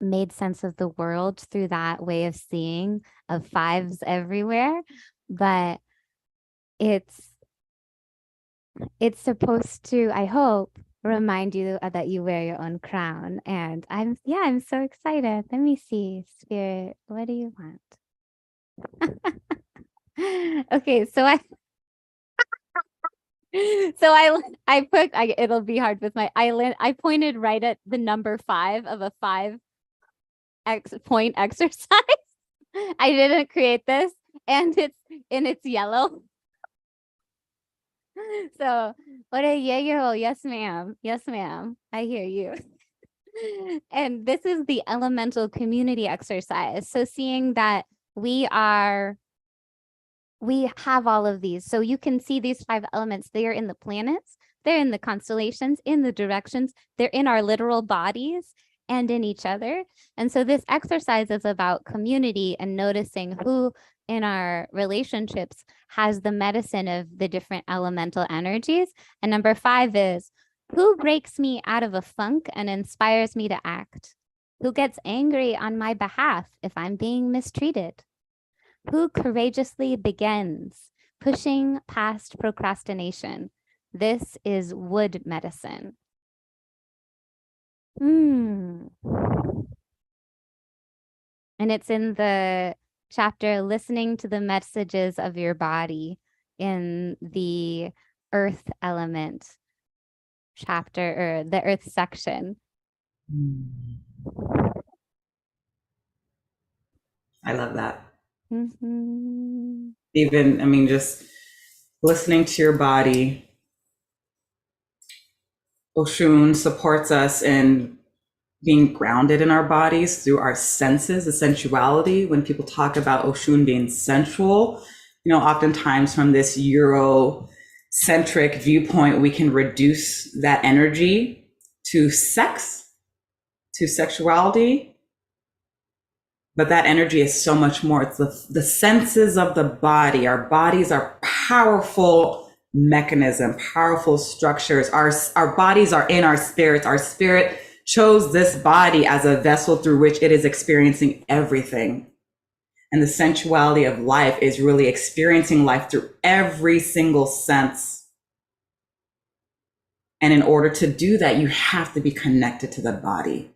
made sense of the world through, that way of seeing of 5s everywhere. But it's supposed to, I hope, remind you that you wear your own crown. And I'm so excited. Let me see, Spirit, what do you want? Okay, so I put, it'll be hard with my island. I pointed right at the number 5 of a 5-point exercise. I didn't create this, and it's yellow. So, what a yayo. Yes, ma'am. Yes, ma'am. I hear you. And this is the elemental community exercise. So seeing that we have all of these. So you can see these 5 elements. They are in the planets, they're in the constellations, in the directions, they're in our literal bodies and in each other. And so this exercise is about community and noticing who in our relationships has the medicine of the different elemental energies. And number 5 is, who breaks me out of a funk and inspires me to act? Who gets angry on my behalf if I'm being mistreated? Who courageously begins, pushing past procrastination? This is wood medicine. And it's in the chapter, Listening to the Messages of Your Body, in the earth element chapter, or the earth section. I love that. Mm-hmm. Even, I mean, just listening to your body. Oshun supports us in being grounded in our bodies through our senses, the sensuality. When people talk about Oshun being sensual, you know, oftentimes from this Eurocentric viewpoint, we can reduce that energy to sex, to sexuality. But that energy is so much more. It's the senses of the body. Our bodies are powerful mechanism, powerful structures. Our bodies are in our spirits. Our spirit chose this body as a vessel through which it is experiencing everything. And the sensuality of life is really experiencing life through every single sense. And in order to do that, you have to be connected to the body.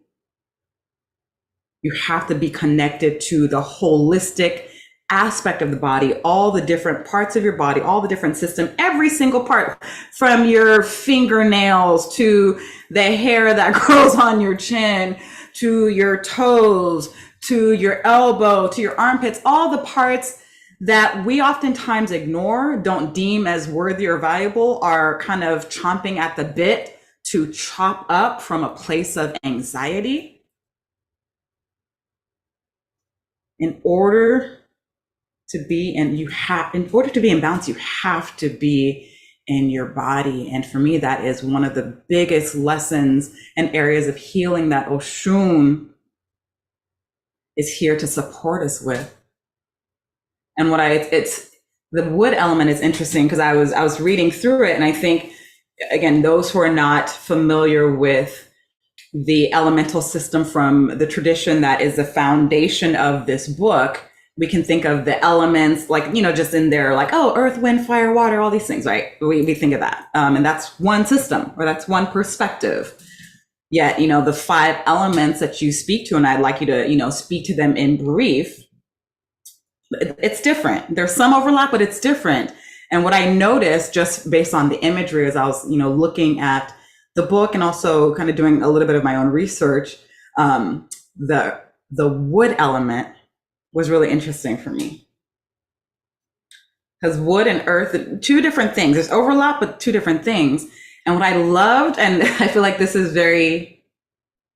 You have to be connected to the holistic aspect of the body, all the different parts of your body, all the different systems, every single part, from your fingernails to the hair that grows on your chin, to your toes, to your elbow, to your armpits, all the parts that we oftentimes ignore, don't deem as worthy or valuable, are kind of chomping at the bit to chop up from a place of anxiety. In order to be in balance, you have to be in your body. And for me, that is one of the biggest lessons and areas of healing that Oshun is here to support us with. And it's the wood element is interesting because I was reading through it, and I think, again, those who are not familiar with the elemental system from the tradition that is the foundation of this book, we can think of the elements like, just in there, like, oh, earth, wind, fire, water, all these things, right? We think of that. And that's one system, or that's one perspective. Yet, the 5 elements that you speak to, and I'd like you to, speak to them in brief, it's different. There's some overlap, but it's different. And what I noticed just based on the imagery as I was, looking at the book and also kind of doing a little bit of my own research, the wood element was really interesting for me. Because wood and earth, 2 different things. There's overlap, but 2 different things. And what I loved, and I feel like this is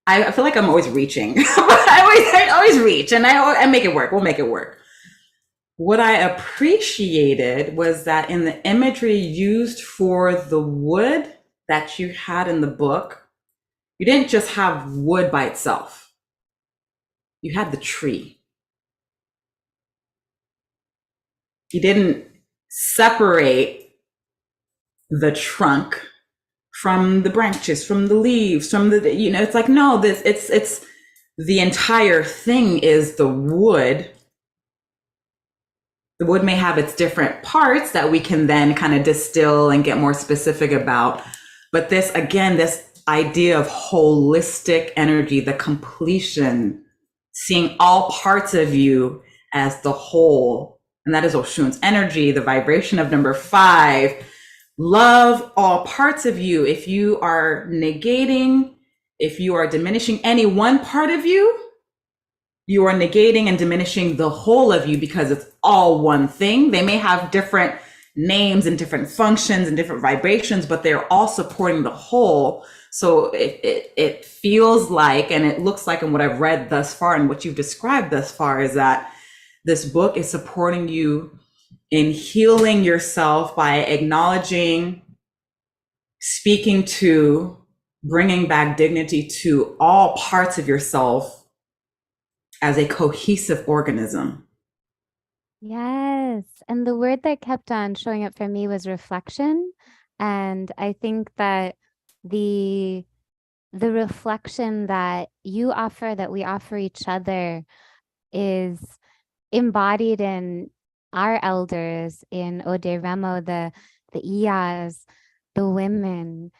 I feel like I'm always reaching. I always reach, and I make it work. We'll make it work. What I appreciated was that in the imagery used for the wood that you had in the book, you didn't just have wood by itself. You had the tree. You didn't separate the trunk from the branches, from the leaves, from the, it's like, no, it's the entire thing is the wood. The wood may have its different parts that we can then kind of distill and get more specific about. But this idea of holistic energy, the completion, seeing all parts of you as the whole, and that is Oshun's energy, the vibration of number 5. Love all parts of you. If you are negating, if you are diminishing any one part of you, you are negating and diminishing the whole of you because it's all one thing. They may have different names and different functions and different vibrations, but they're all supporting the whole. So it feels like, and it looks like, and what I've read thus far and what you've described thus far, is that this book is supporting you in healing yourself by acknowledging, speaking to, bringing back dignity to all parts of yourself as a cohesive organism. Yes. And the word that kept on showing up for me was reflection. And I think that the reflection that you offer, that we offer each other, is embodied in our elders, in Ode Remo, the Iyas, the women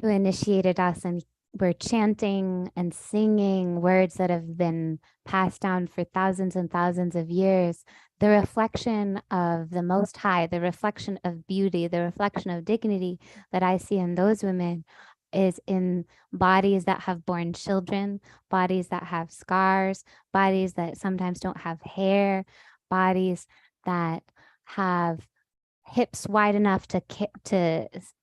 who initiated us and were chanting and singing words that have been passed down for thousands and thousands of years. The reflection of the Most High, the reflection of beauty, the reflection of dignity that I see in those women is in bodies that have borne children, bodies that have scars, bodies that sometimes don't have hair, bodies that have hips wide enough to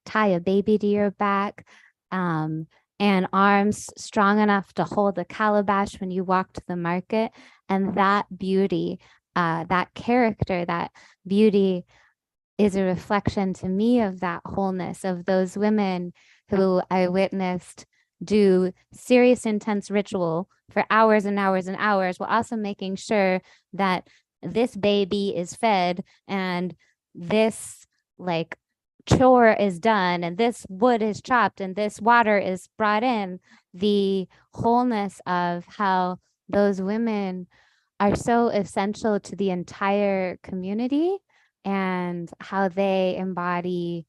tie a baby to your back, and arms strong enough to hold a calabash when you walk to the market. And that beauty, that character, that beauty is a reflection to me of that wholeness of those women who I witnessed do serious, intense ritual for hours and hours and hours, while also making sure that this baby is fed and this like chore is done and this wood is chopped and this water is brought in. The wholeness of how those women are so essential to the entire community and how they embody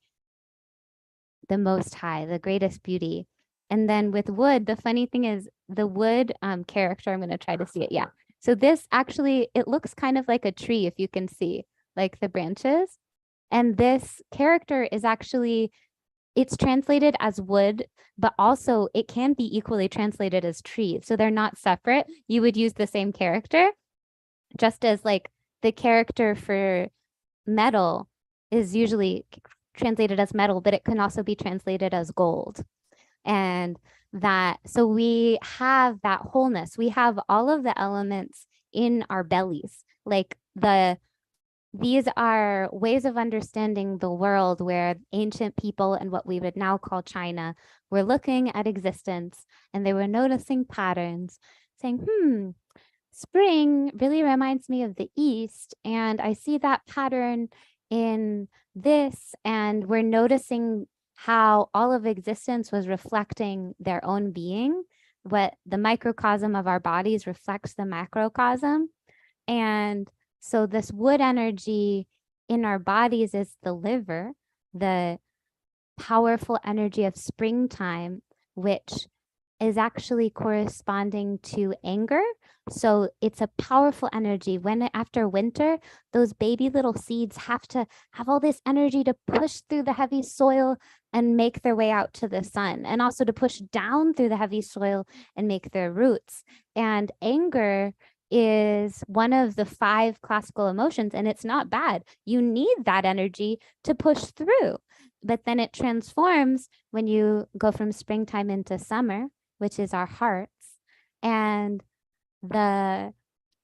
the Most High, the greatest beauty. And then with wood, the funny thing is the wood character, I'm going to try to see it. Yeah. So this actually, it looks kind of like a tree, if you can see, like the branches. And this character is actually, it's translated as wood, but also it can be equally translated as tree. So they're not separate. You would use the same character, just as like the character for metal is usually translated as metal, but it can also be translated as gold. And that, so we have that wholeness. We have all of the elements in our bellies. Like these are ways of understanding the world where ancient people and what we would now call China were looking at existence and they were noticing patterns, saying, spring really reminds me of the East, and I see that pattern in this, and we're noticing how all of existence was reflecting their own being, what the microcosm of our bodies reflects the macrocosm. And So this wood energy in our bodies is the liver, the powerful energy of springtime, which is actually corresponding to anger. So it's a powerful energy. When after winter, those baby little seeds have to have all this energy to push through the heavy soil and make their way out to the sun, and also to push down through the heavy soil and make their roots. And anger is one of the 5 classical emotions, and it's not bad. You need that energy to push through. But then it transforms when you go from springtime into summer, which is our hearts. And the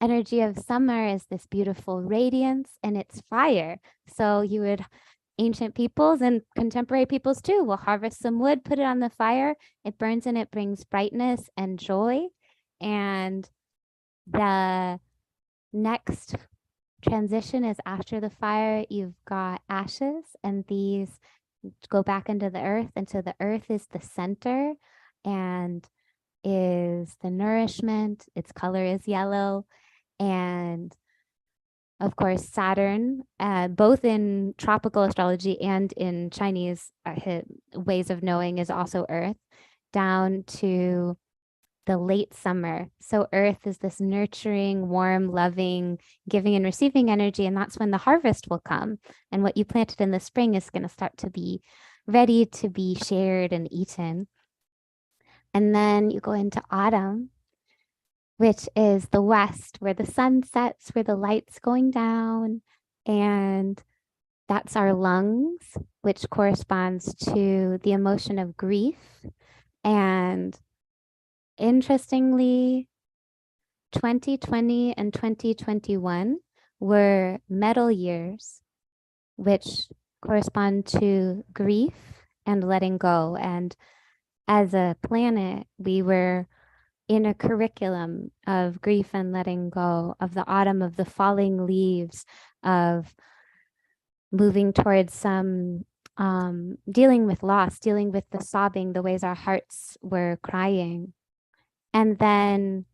energy of summer is this beautiful radiance, and it's fire. So ancient peoples and contemporary peoples too will harvest some wood, put it on the fire, it burns, and it brings brightness and joy. And the next transition is after the fire, you've got ashes, and these go back into the earth. And so the earth is the center and is the nourishment. Its color is yellow. And of course, Saturn, both in tropical astrology and in Chinese ways of knowing, is also earth, down to the late summer. So earth is this nurturing, warm, loving, giving and receiving energy. And that's when the harvest will come. And what you planted in the spring is going to start to be ready to be shared and eaten. And then you go into autumn, which is the west, where the sun sets, where the light's going down. And that's our lungs, which corresponds to the emotion of grief. And interestingly, 2020 and 2021 were metal years, which correspond to grief and letting go. And as a planet, we were in a curriculum of grief and letting go, of the autumn, of the falling leaves, of moving towards some dealing with loss, dealing with the sobbing, the ways our hearts were crying. And then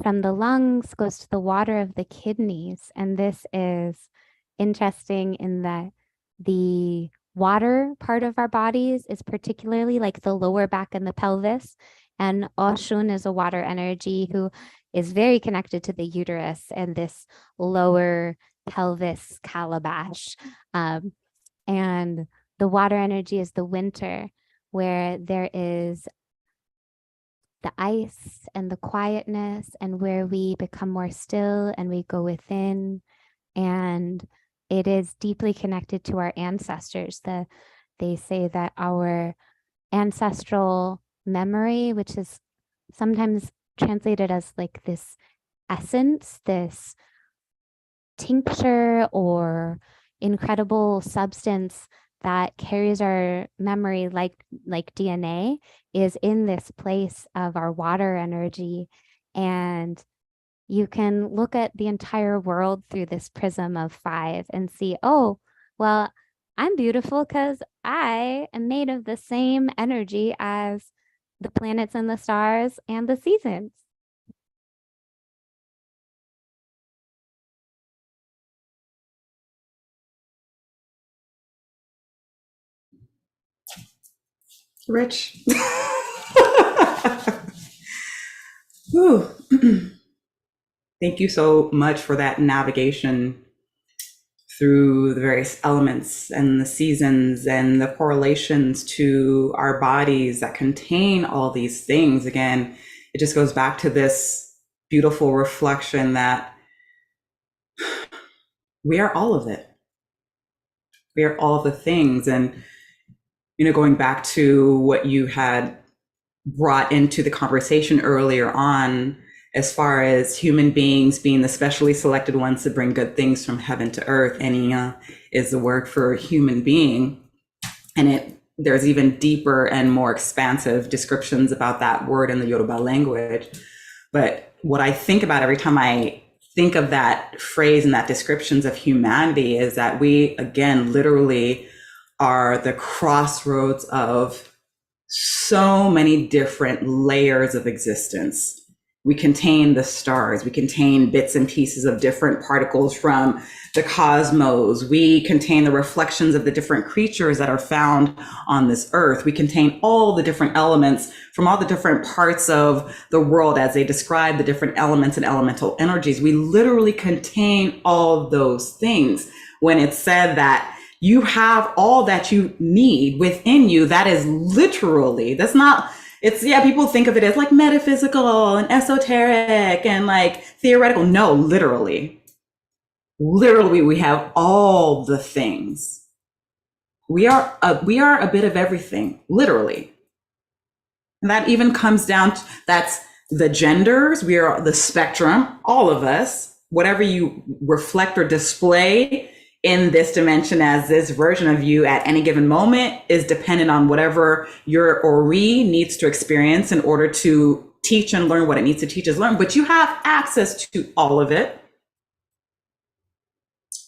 from the lungs goes to the water of the kidneys. And this is interesting in that the water part of our bodies is particularly like the lower back and the pelvis. And Oshun is a water energy who is very connected to the uterus and this lower pelvis calabash. And the water energy is the winter, where there is the ice and the quietness, and where we become more still and we go within. And it is deeply connected to our ancestors. They say that our ancestral memory, which is sometimes translated as like this essence, this tincture or incredible substance that carries our memory like DNA, is in this place of our water energy. And you can look at the entire world through this prism of 5 and see, oh, well, I'm beautiful because I am made of the same energy as the planets and the stars and the seasons. Rich. Ooh. Thank you so much for that navigation through the various elements and the seasons and the correlations to our bodies that contain all these things. Again, it just goes back to this beautiful reflection that we are all of it. We are all of the things. And, going back to what you had brought into the conversation earlier on, as far as human beings being the specially selected ones to bring good things from heaven to earth. Enia is the word for human being. And there's even deeper and more expansive descriptions about that word in the Yoruba language. But what I think about every time I think of that phrase and that descriptions of humanity is that we, again, literally are the crossroads of so many different layers of existence. We contain the stars. We contain bits and pieces of different particles from the cosmos. We contain the reflections of the different creatures that are found on this earth. We contain all the different elements from all the different parts of the world as they describe the different elements and elemental energies. We literally contain all those things. When it's said that you have all that you need within you, that is literally, that's not, it's, yeah, people think of it as like metaphysical and esoteric and like theoretical. No, literally, we have all the things. We are a bit of everything, literally. And that even comes down to, that's the genders. We are the spectrum, all of us, whatever you reflect or display in this dimension as this version of you at any given moment is dependent on whatever your Ori needs to experience in order to teach and learn what it needs to teach and learn. But you have access to all of it,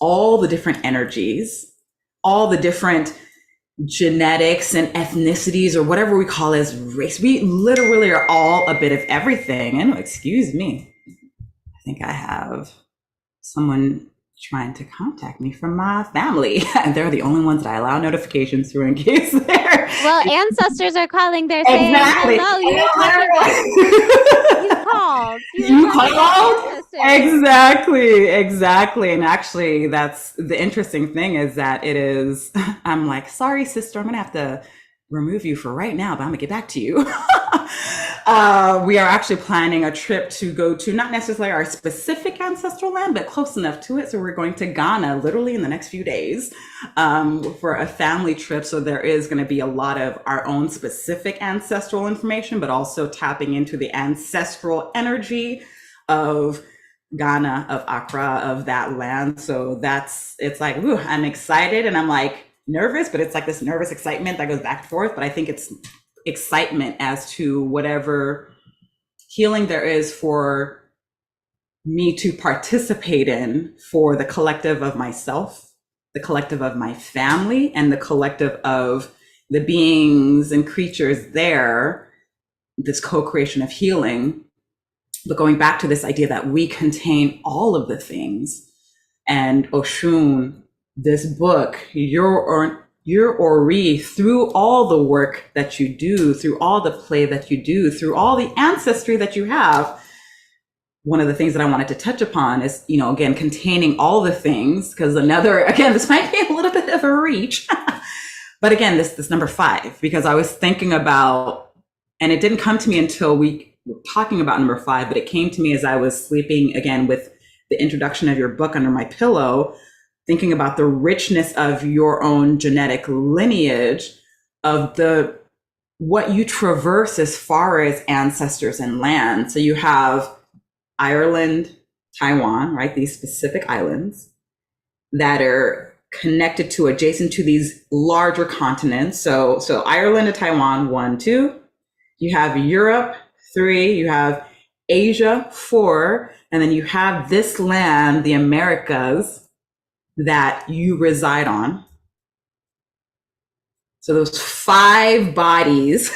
all the different energies, all the different genetics and ethnicities, or whatever we call as race. We literally are all a bit of everything. And excuse me, I think I have someone trying to contact me from my family. And they're the only ones that I allow notifications through in case they're... Well, ancestors are calling. They're saying, exactly. hello, you called. You called? Exactly. And actually, that's the interesting thing is that it is, I'm like, sorry, sister, I'm going to have to remove you for right now, but I'm gonna get back to you. We are actually planning a trip to go to not necessarily our specific ancestral land, but close enough to it. So we're going to Ghana literally in the next few days for a family trip. So there is going to be a lot of our own specific ancestral information, but also tapping into the ancestral energy of Ghana, of Accra, of that land. So it's like, ooh, I'm excited and I'm like nervous, but it's like this nervous excitement that goes back and forth. But I think it's excitement as to whatever healing there is for me to participate in for the collective of myself, the collective of my family, and the collective of the beings and creatures there, this co-creation of healing. But going back to this idea that we contain all of the things, and Oshun, this book, your Ori, through all the work that you do, through all the play that you do, through all the ancestry that you have, one of the things that I wanted to touch upon is, again, containing all the things, because again, this might be a little bit of a reach, but again, this number 5, because I was thinking about, and it didn't come to me until we were talking about number 5, but it came to me as I was sleeping, again, with the introduction of your book under my pillow, thinking about the richness of your own genetic lineage, of what you traverse as far as ancestors and land. So you have Ireland, Taiwan, right? These specific islands that are connected to, adjacent to these larger continents. So Ireland to Taiwan, 1, 2. You have Europe, 3. You have Asia, 4. And then you have this land, the Americas, that you reside on. So those 5 bodies,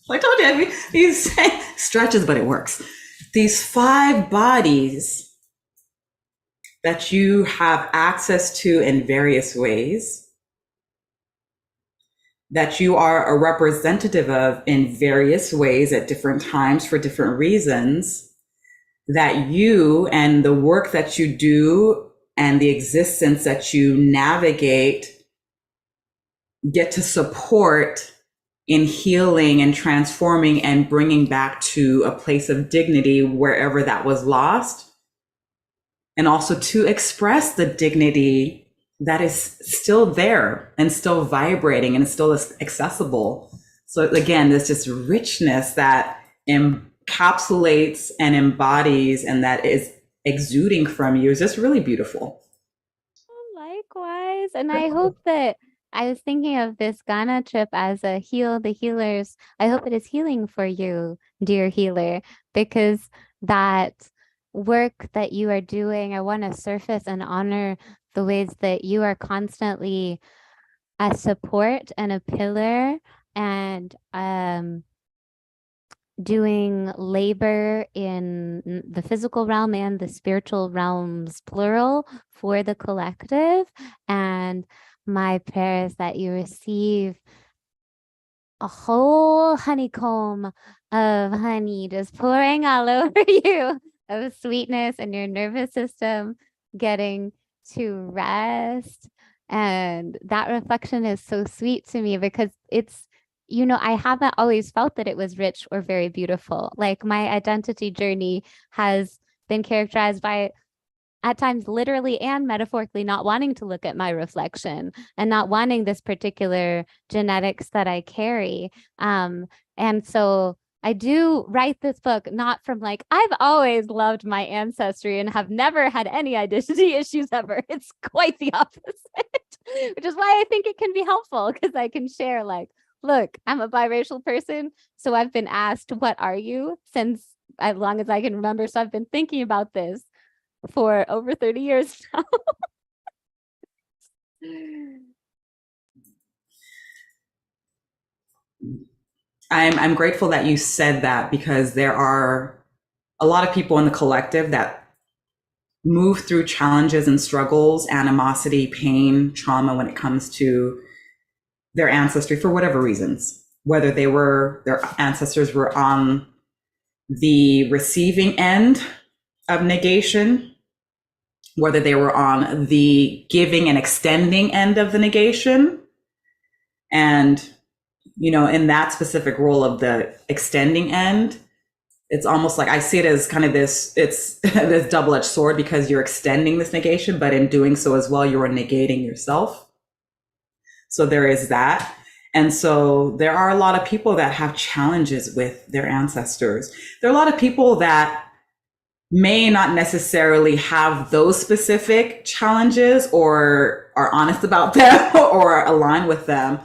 I told you, these stretches, but it works. These 5 bodies that you have access to in various ways, that you are a representative of in various ways at different times for different reasons, that you and the work that you do and the existence that you navigate get to support in healing and transforming and bringing back to a place of dignity wherever that was lost. And also to express the dignity that is still there and still vibrating and still accessible. So again, there's this richness that encapsulates and embodies and that is exuding from you is just really beautiful. Likewise. And I hope that I was thinking of this Ghana trip as a heal the healers. I hope it is healing for you, dear healer, because that work that you are doing, I want to surface and honor the ways that you are constantly a support and a pillar and doing labor in the physical realm and the spiritual realms, plural, for the collective. And my prayer is that you receive a whole honeycomb of honey just pouring all over you of sweetness, and your nervous system getting to rest. And that reflection is so sweet to me because it's, I haven't always felt that it was rich or very beautiful. Like, my identity journey has been characterized by, at times literally and metaphorically, not wanting to look at my reflection and not wanting this particular genetics that I carry. And so I do write this book not from like, I've always loved my ancestry and have never had any identity issues ever. It's quite the opposite, which is why I think it can be helpful, because I can share like, look, I'm a biracial person. So I've been asked, what are you, since as long as I can remember. So I've been thinking about this for over 30 years now. I'm grateful that you said that, because there are a lot of people in the collective that move through challenges and struggles, animosity, pain, trauma when it comes to their ancestry for whatever reasons, whether their ancestors were on the receiving end of negation, whether they were on the giving and extending end of the negation. And, in that specific role of the extending end, it's almost like I see it as kind of it's this double-edged sword, because you're extending this negation, but in doing so as well, you're negating yourself. So there is that. And so there are a lot of people that have challenges with their ancestors. There are a lot of people that may not necessarily have those specific challenges or are honest about them or align with them,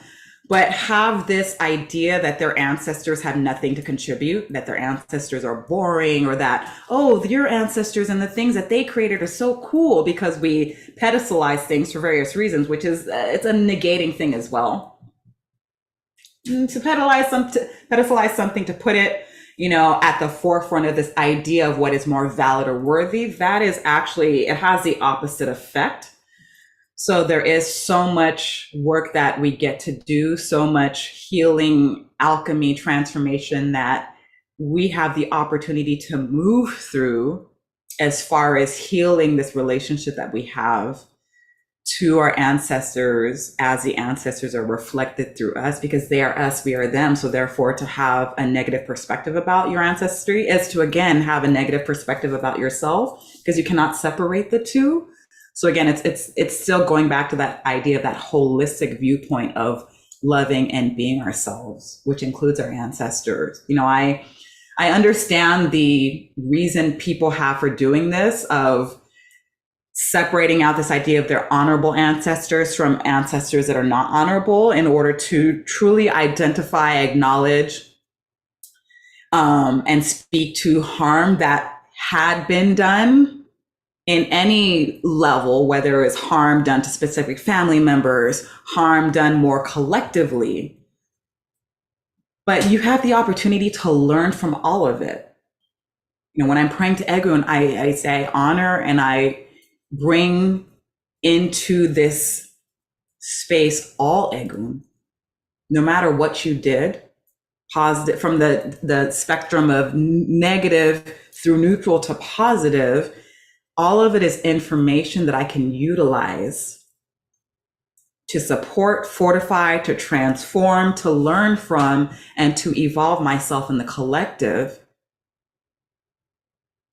but have this idea that their ancestors have nothing to contribute, that their ancestors are boring, or that, oh, your ancestors and the things that they created are so cool, because we pedestalize things for various reasons, which is, it's a negating thing as well. To pedestalize something, to put it, at the forefront of this idea of what is more valid or worthy, that is actually, it has the opposite effect. So there is so much work that we get to do, so much healing, alchemy, transformation that we have the opportunity to move through, as far as healing this relationship that we have to our ancestors, as the ancestors are reflected through us, because they are us, we are them. So therefore, to have a negative perspective about your ancestry is to, again, have a negative perspective about yourself, because you cannot separate the two. So again, it's still going back to that idea of that holistic viewpoint of loving and being ourselves, which includes our ancestors. I understand the reason people have for doing this, of separating out this idea of their honorable ancestors from ancestors that are not honorable, in order to truly identify, acknowledge, and speak to harm that had been done in any level, whether it's harm done to specific family members, harm done more collectively. But you have the opportunity to learn from all of it. When I'm praying to Egun, I say I honor and I bring into this space all Egun, no matter what you did, positive, from the spectrum of negative through neutral to positive. All of it is information that I can utilize to support, fortify, to transform, to learn from, and to evolve myself in the collective.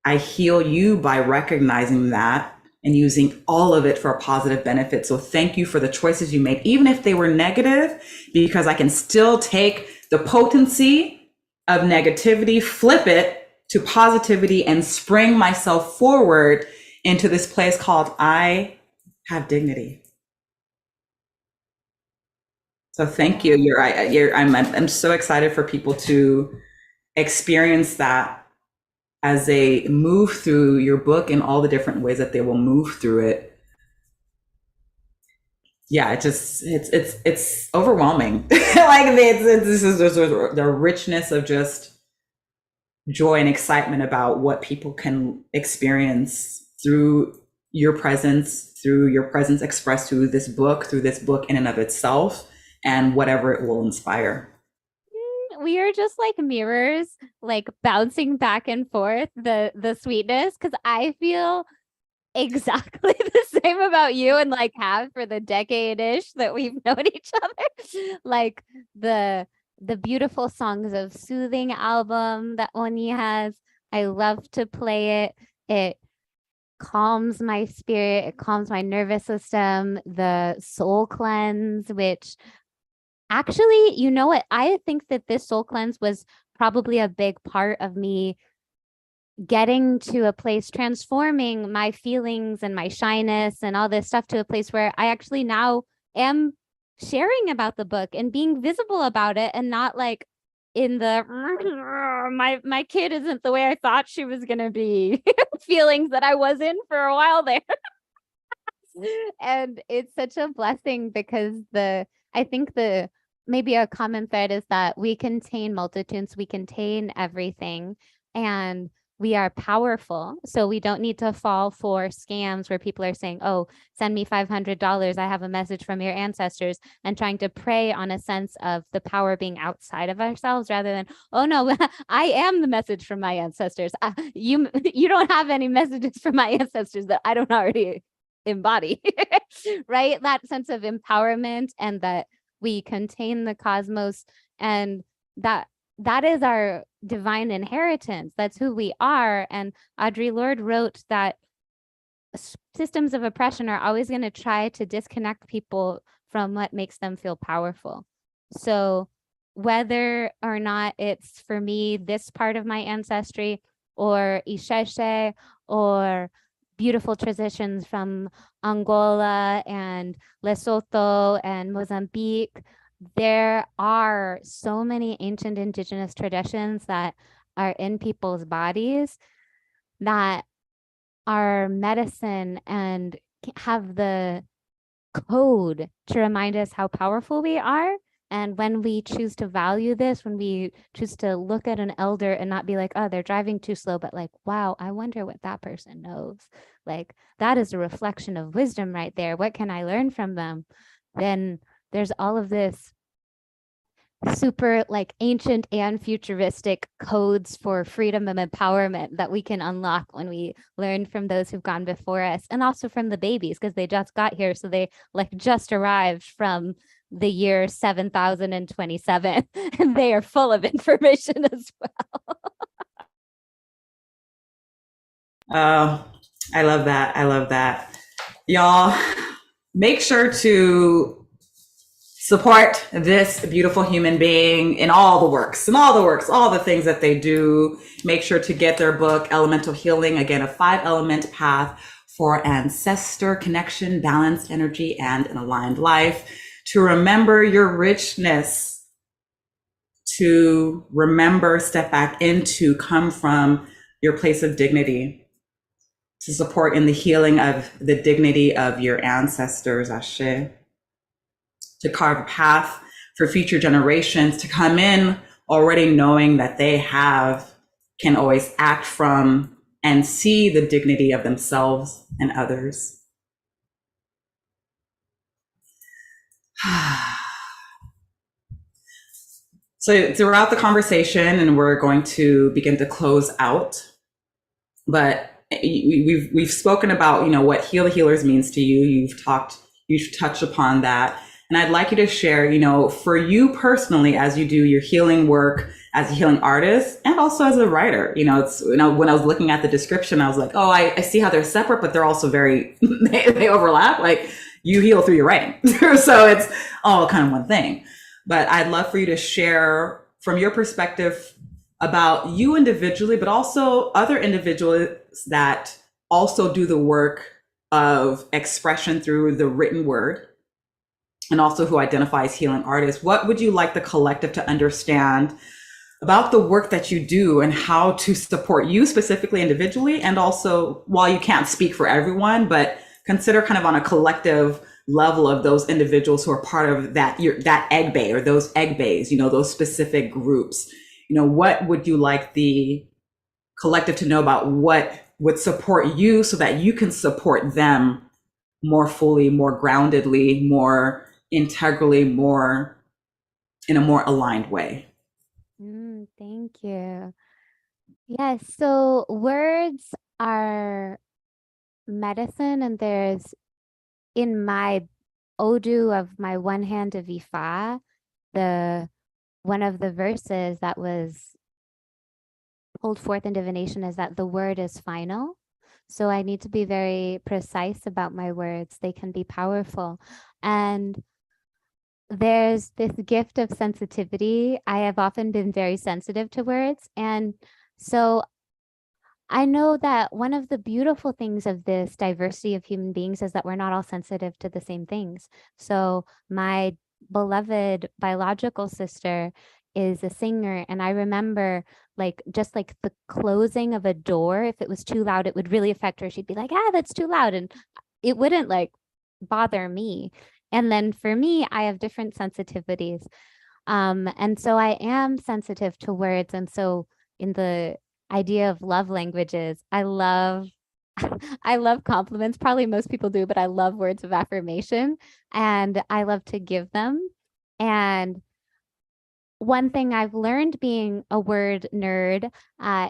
I heal you by recognizing that and using all of it for a positive benefit. So thank you for the choices you made, even if they were negative, because I can still take the potency of negativity, flip it to positivity, and spring myself forward into this place called I have dignity. So thank you. I'm so excited for people to experience that as they move through your book and all the different ways that they will move through it. Yeah, it's overwhelming. Like this is the richness of just joy and excitement about what people can experience through your presence expressed through this book in and of itself, and whatever it will inspire. We are just like mirrors, like bouncing back and forth the sweetness, because I feel exactly the same about you, and like have for the decade-ish that we've known each other. Like the beautiful songs of soothing album that ONYI has. I love to play it. It calms my spirit, it calms my nervous system. The soul cleanse, which actually, you know what? I think that this soul cleanse was probably a big part of me getting to a place, transforming my feelings and my shyness and all this stuff to a place where I actually now am sharing about the book and being visible about it, and not like in the my kid isn't the way I thought she was gonna be feelings that I was in for a while there. And it's such a blessing, because I think maybe a common thread is that we contain multitudes, we contain everything, and we are powerful. So we don't need to fall for scams where people are saying, oh, send me $500. I have a message from your ancestors, and trying to prey on a sense of the power being outside of ourselves, rather than, oh no, I am the message from my ancestors. You don't have any messages from my ancestors that I don't already embody, right? That sense of empowerment, and that we contain the cosmos, and that is our divine inheritance. That's who we are. And Audre Lorde wrote that systems of oppression are always going to try to disconnect people from what makes them feel powerful. So whether or not it's, for me, this part of my ancestry, or ìṣẹ̀ṣe, or beautiful traditions from Angola and Lesotho and Mozambique, there are so many ancient indigenous traditions that are in people's bodies that are medicine and have the code to remind us how powerful we are. And when we choose to value this, when we choose to look at an elder and not be like, oh, they're driving too slow, but like, wow, I wonder what that person knows. Like, that is a reflection of wisdom right there. What can I learn from them? Then there's all of this super like ancient and futuristic codes for freedom and empowerment that we can unlock when we learn from those who've gone before us, and also from the babies, because they just got here. So they like just arrived from the year 7027, and they are full of information as well. Oh, I love that. I love that. Y'all, make sure to support this beautiful human being in all the things that they do. Make sure to get their book, Elemental Healing, again, a 5-element path for ancestor connection, balanced energy, and an aligned life. To remember your richness, to remember, step back into, come from your place of dignity, to support in the healing of the dignity of your ancestors, Ashe, to carve a path for future generations to come in already knowing that they can always act from and see the dignity of themselves and others. So throughout the conversation, and we're going to begin to close out, but we've spoken about, what Heal the Healers means to you. You've touched upon that. And I'd like you to share, for you personally, as you do your healing work as a healing artist and also as a writer, when I was looking at the description, I was like, oh, I see how they're separate, but they're also very, they overlap. Like, you heal through your writing. So it's all kind of one thing. But I'd love for you to share from your perspective about you individually, but also other individuals that also do the work of expression through the written word, and also who identify as healing artists. What would you like the collective to understand about the work that you do and how to support you specifically individually? And also, while you can't speak for everyone, but consider kind of on a collective level of those individuals who are part of that egg bay or those egg bays, those specific groups. What would you like the collective to know about what would support you so that you can support them more fully, more groundedly, more integrally, more in a more aligned way. Thank you. Yes, so words are medicine, and there's in my Odu of my one hand of Ifa, the one of the verses that was pulled forth in divination is that the word is final. So I need to be very precise about my words. They can be powerful. And there's this gift of sensitivity. I have often been very sensitive to words. And so I know that one of the beautiful things of this diversity of human beings is that we're not all sensitive to the same things. So my beloved biological sister is a singer, and I remember just like the closing of a door, if it was too loud, it would really affect her. She'd be like, ah, that's too loud. And it wouldn't bother me. And then for me, I have different sensitivities. And so I am sensitive to words. And so in the idea of love languages, I love I love compliments. Probably most people do, but I love words of affirmation, and I love to give them. And one thing I've learned being a word nerd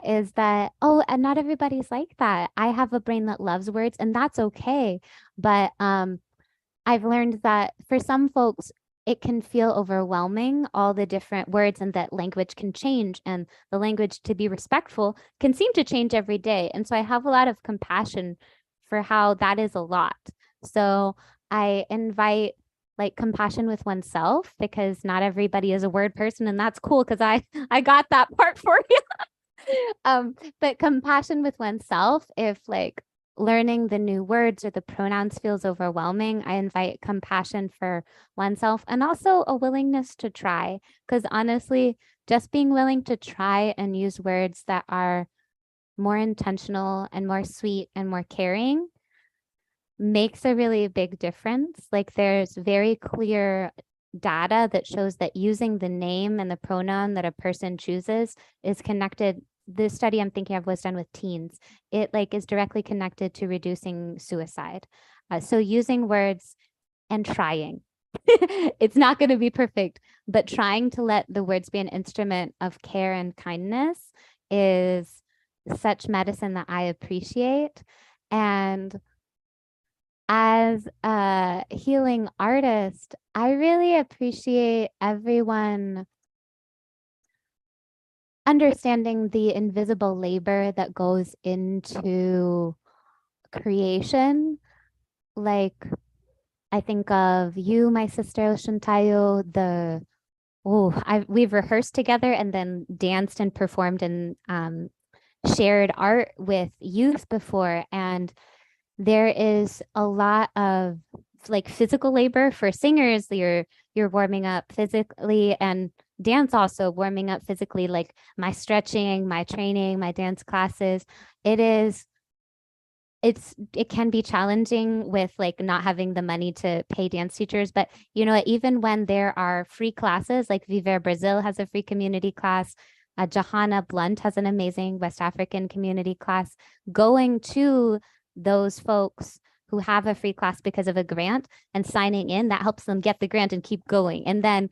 is that, and not everybody's like that. I have a brain that loves words, and that's okay. But I've learned that for some folks, it can feel overwhelming, all the different words, and that language can change, and the language, to be respectful, can seem to change every day. And so I have a lot of compassion for how that is a lot. So I invite compassion with oneself, because not everybody is a word person, and that's cool because I got that part for you. But compassion with oneself, if learning the new words or the pronouns feels overwhelming, I invite compassion for oneself, and also a willingness to try. Because honestly, just being willing to try and use words that are more intentional and more sweet and more caring makes a really big difference. There's very clear data that shows that using the name and the pronoun that a person chooses is connected. The study I'm thinking of was done with teens. It is directly connected to reducing suicide. So using words and trying. It's not going to be perfect, but trying to let the words be an instrument of care and kindness is such medicine that I appreciate. And as a healing artist, I really appreciate everyone understanding the invisible labor that goes into creation. I think of you, my sister Oshuntayo, we've rehearsed together and then danced and performed and shared art with youth before. And there is a lot of physical labor for singers. You're warming up physically, and dance also warming up physically, my stretching, my training, my dance classes. It can be challenging with not having the money to pay dance teachers, but even when there are free classes, Viver Brazil has a free community class, Johanna Blunt has an amazing West African community class. Going to those folks who have a free class because of a grant and signing in, that helps them get the grant and keep going. And then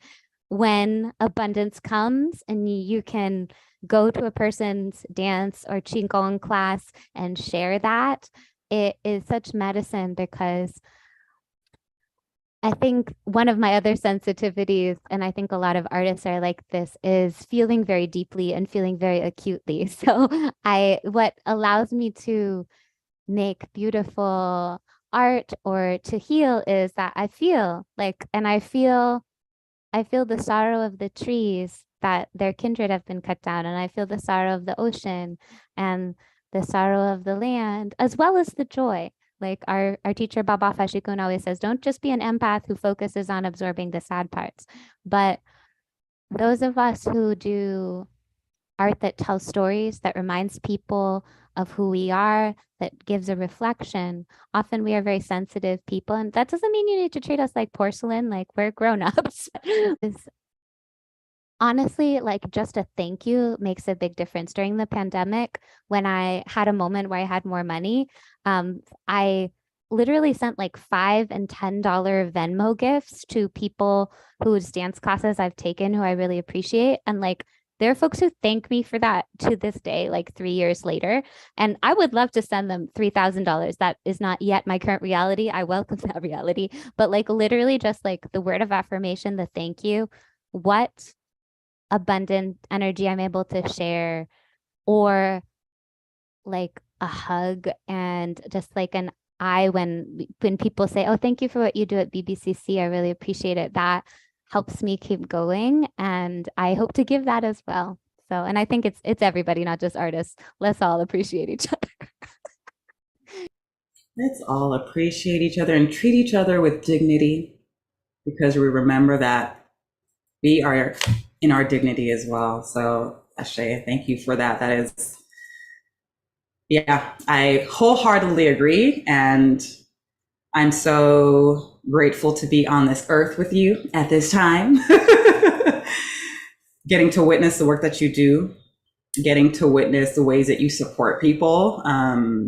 when abundance comes and you can go to a person's dance or Qigong class and share that, it is such medicine. Because I think one of my other sensitivities, and I think a lot of artists are like this, is feeling very deeply and feeling very acutely. So what allows me to make beautiful art or to heal is that I feel and I feel the sorrow of the trees that their kindred have been cut down, and I feel the sorrow of the ocean and the sorrow of the land, as well as the joy. Our teacher Baba Fasegun always says, don't just be an empath who focuses on absorbing the sad parts, but those of us who do art that tells stories, that reminds people of who we are, that gives a reflection. Often we are very sensitive people, and that doesn't mean you need to treat us like porcelain, we're grown-ups. honestly, like just a thank you makes a big difference. During the pandemic, when I had a moment where I had more money, I literally sent like $5 and $10 Venmo gifts to people whose dance classes I've taken who I really appreciate. And like there are folks who thank me for that to this day, like 3 years later. And I would love to send them $3,000. That is not yet my current reality. I welcome that reality. But like literally just like the word of affirmation, the thank you, what abundant energy I'm able to share, or like a hug and just like an eye when people say, "Oh, thank you for what you do at BBCC. I really appreciate it." That helps me keep going, and I hope to give that as well. So, and I think it's everybody, not just artists. Let's all appreciate each other. Let's all appreciate each other and treat each other with dignity, because we remember that we are in our dignity as well. So, Ashe, thank you for that. That is, yeah, I wholeheartedly agree. And I'm so grateful to be on this earth with you at this time, getting to witness the work that you do, getting to witness the ways that you support people.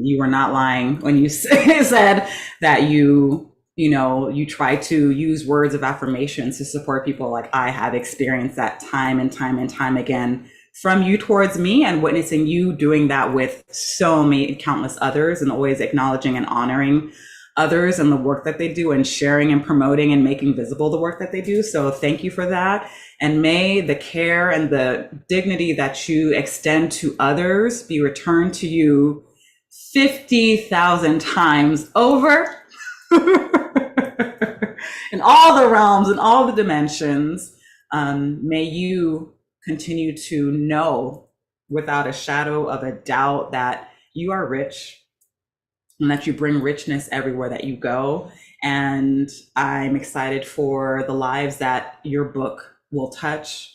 You were not lying when you said that you try to use words of affirmation to support people. Like, I have experienced that time and time and time again from you towards me, and witnessing you doing that with so many countless others, and always acknowledging and honoring others and the work that they do, and sharing and promoting and making visible the work that they do. So thank you for that. And may the care and the dignity that you extend to others be returned to you 50,000 times over in all the realms and all the dimensions. May you continue to know without a shadow of a doubt that you are rich, and that you bring richness everywhere that you go. And I'm excited for the lives that your book will touch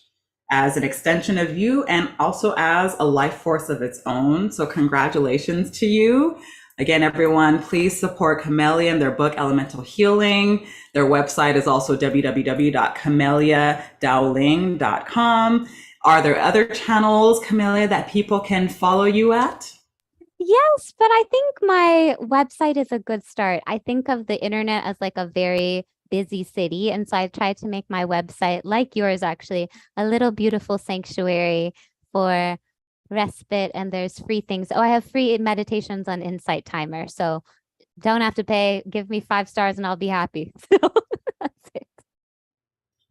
as an extension of you, and also as a life force of its own. So congratulations to you. Again, everyone, please support Camellia and their book, Elemental Healing. Their website is also www.camelliadaoling.com. Are there other channels, Camellia, that people can follow you at? Yes, but I think my website is a good start. I think of the internet as like a very busy city. And so I tried to make my website, like yours actually, a little beautiful sanctuary for respite. And there's free things. Oh, I have free meditations on Insight Timer. So don't have to pay. Give me 5 stars and I'll be happy. So that's it.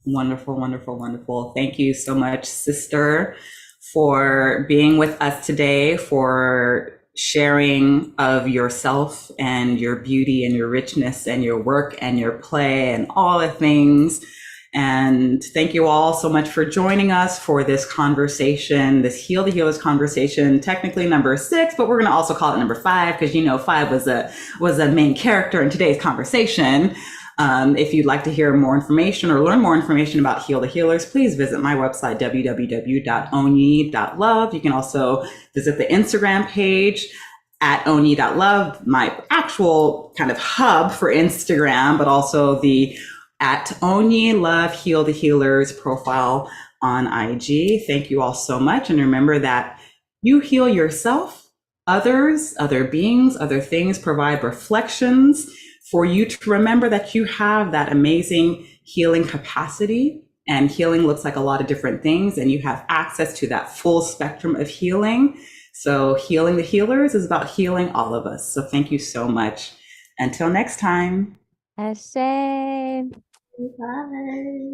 Wonderful, wonderful, wonderful. Thank you so much, sister, for being with us today, for sharing of yourself and your beauty and your richness and your work and your play and all the things. And thank you all so much for joining us for this conversation, this Heal the Healers conversation, technically number 6, but we're going to also call it number 5, because 5 was a main character in today's conversation. If you'd like to hear more information or learn more information about Heal the Healers, please visit my website, www.onyi.love. You can also visit the Instagram page at onyi.love, my actual kind of hub for Instagram, but also the at ONYI Love Heal the Healers profile on IG. Thank you all so much. And remember that you heal yourself, others, other beings, other things provide reflections for you to remember that you have that amazing healing capacity. And healing looks like a lot of different things, and you have access to that full spectrum of healing. So healing the healers is about healing all of us. So thank you so much. Until next time. Ashe. Bye.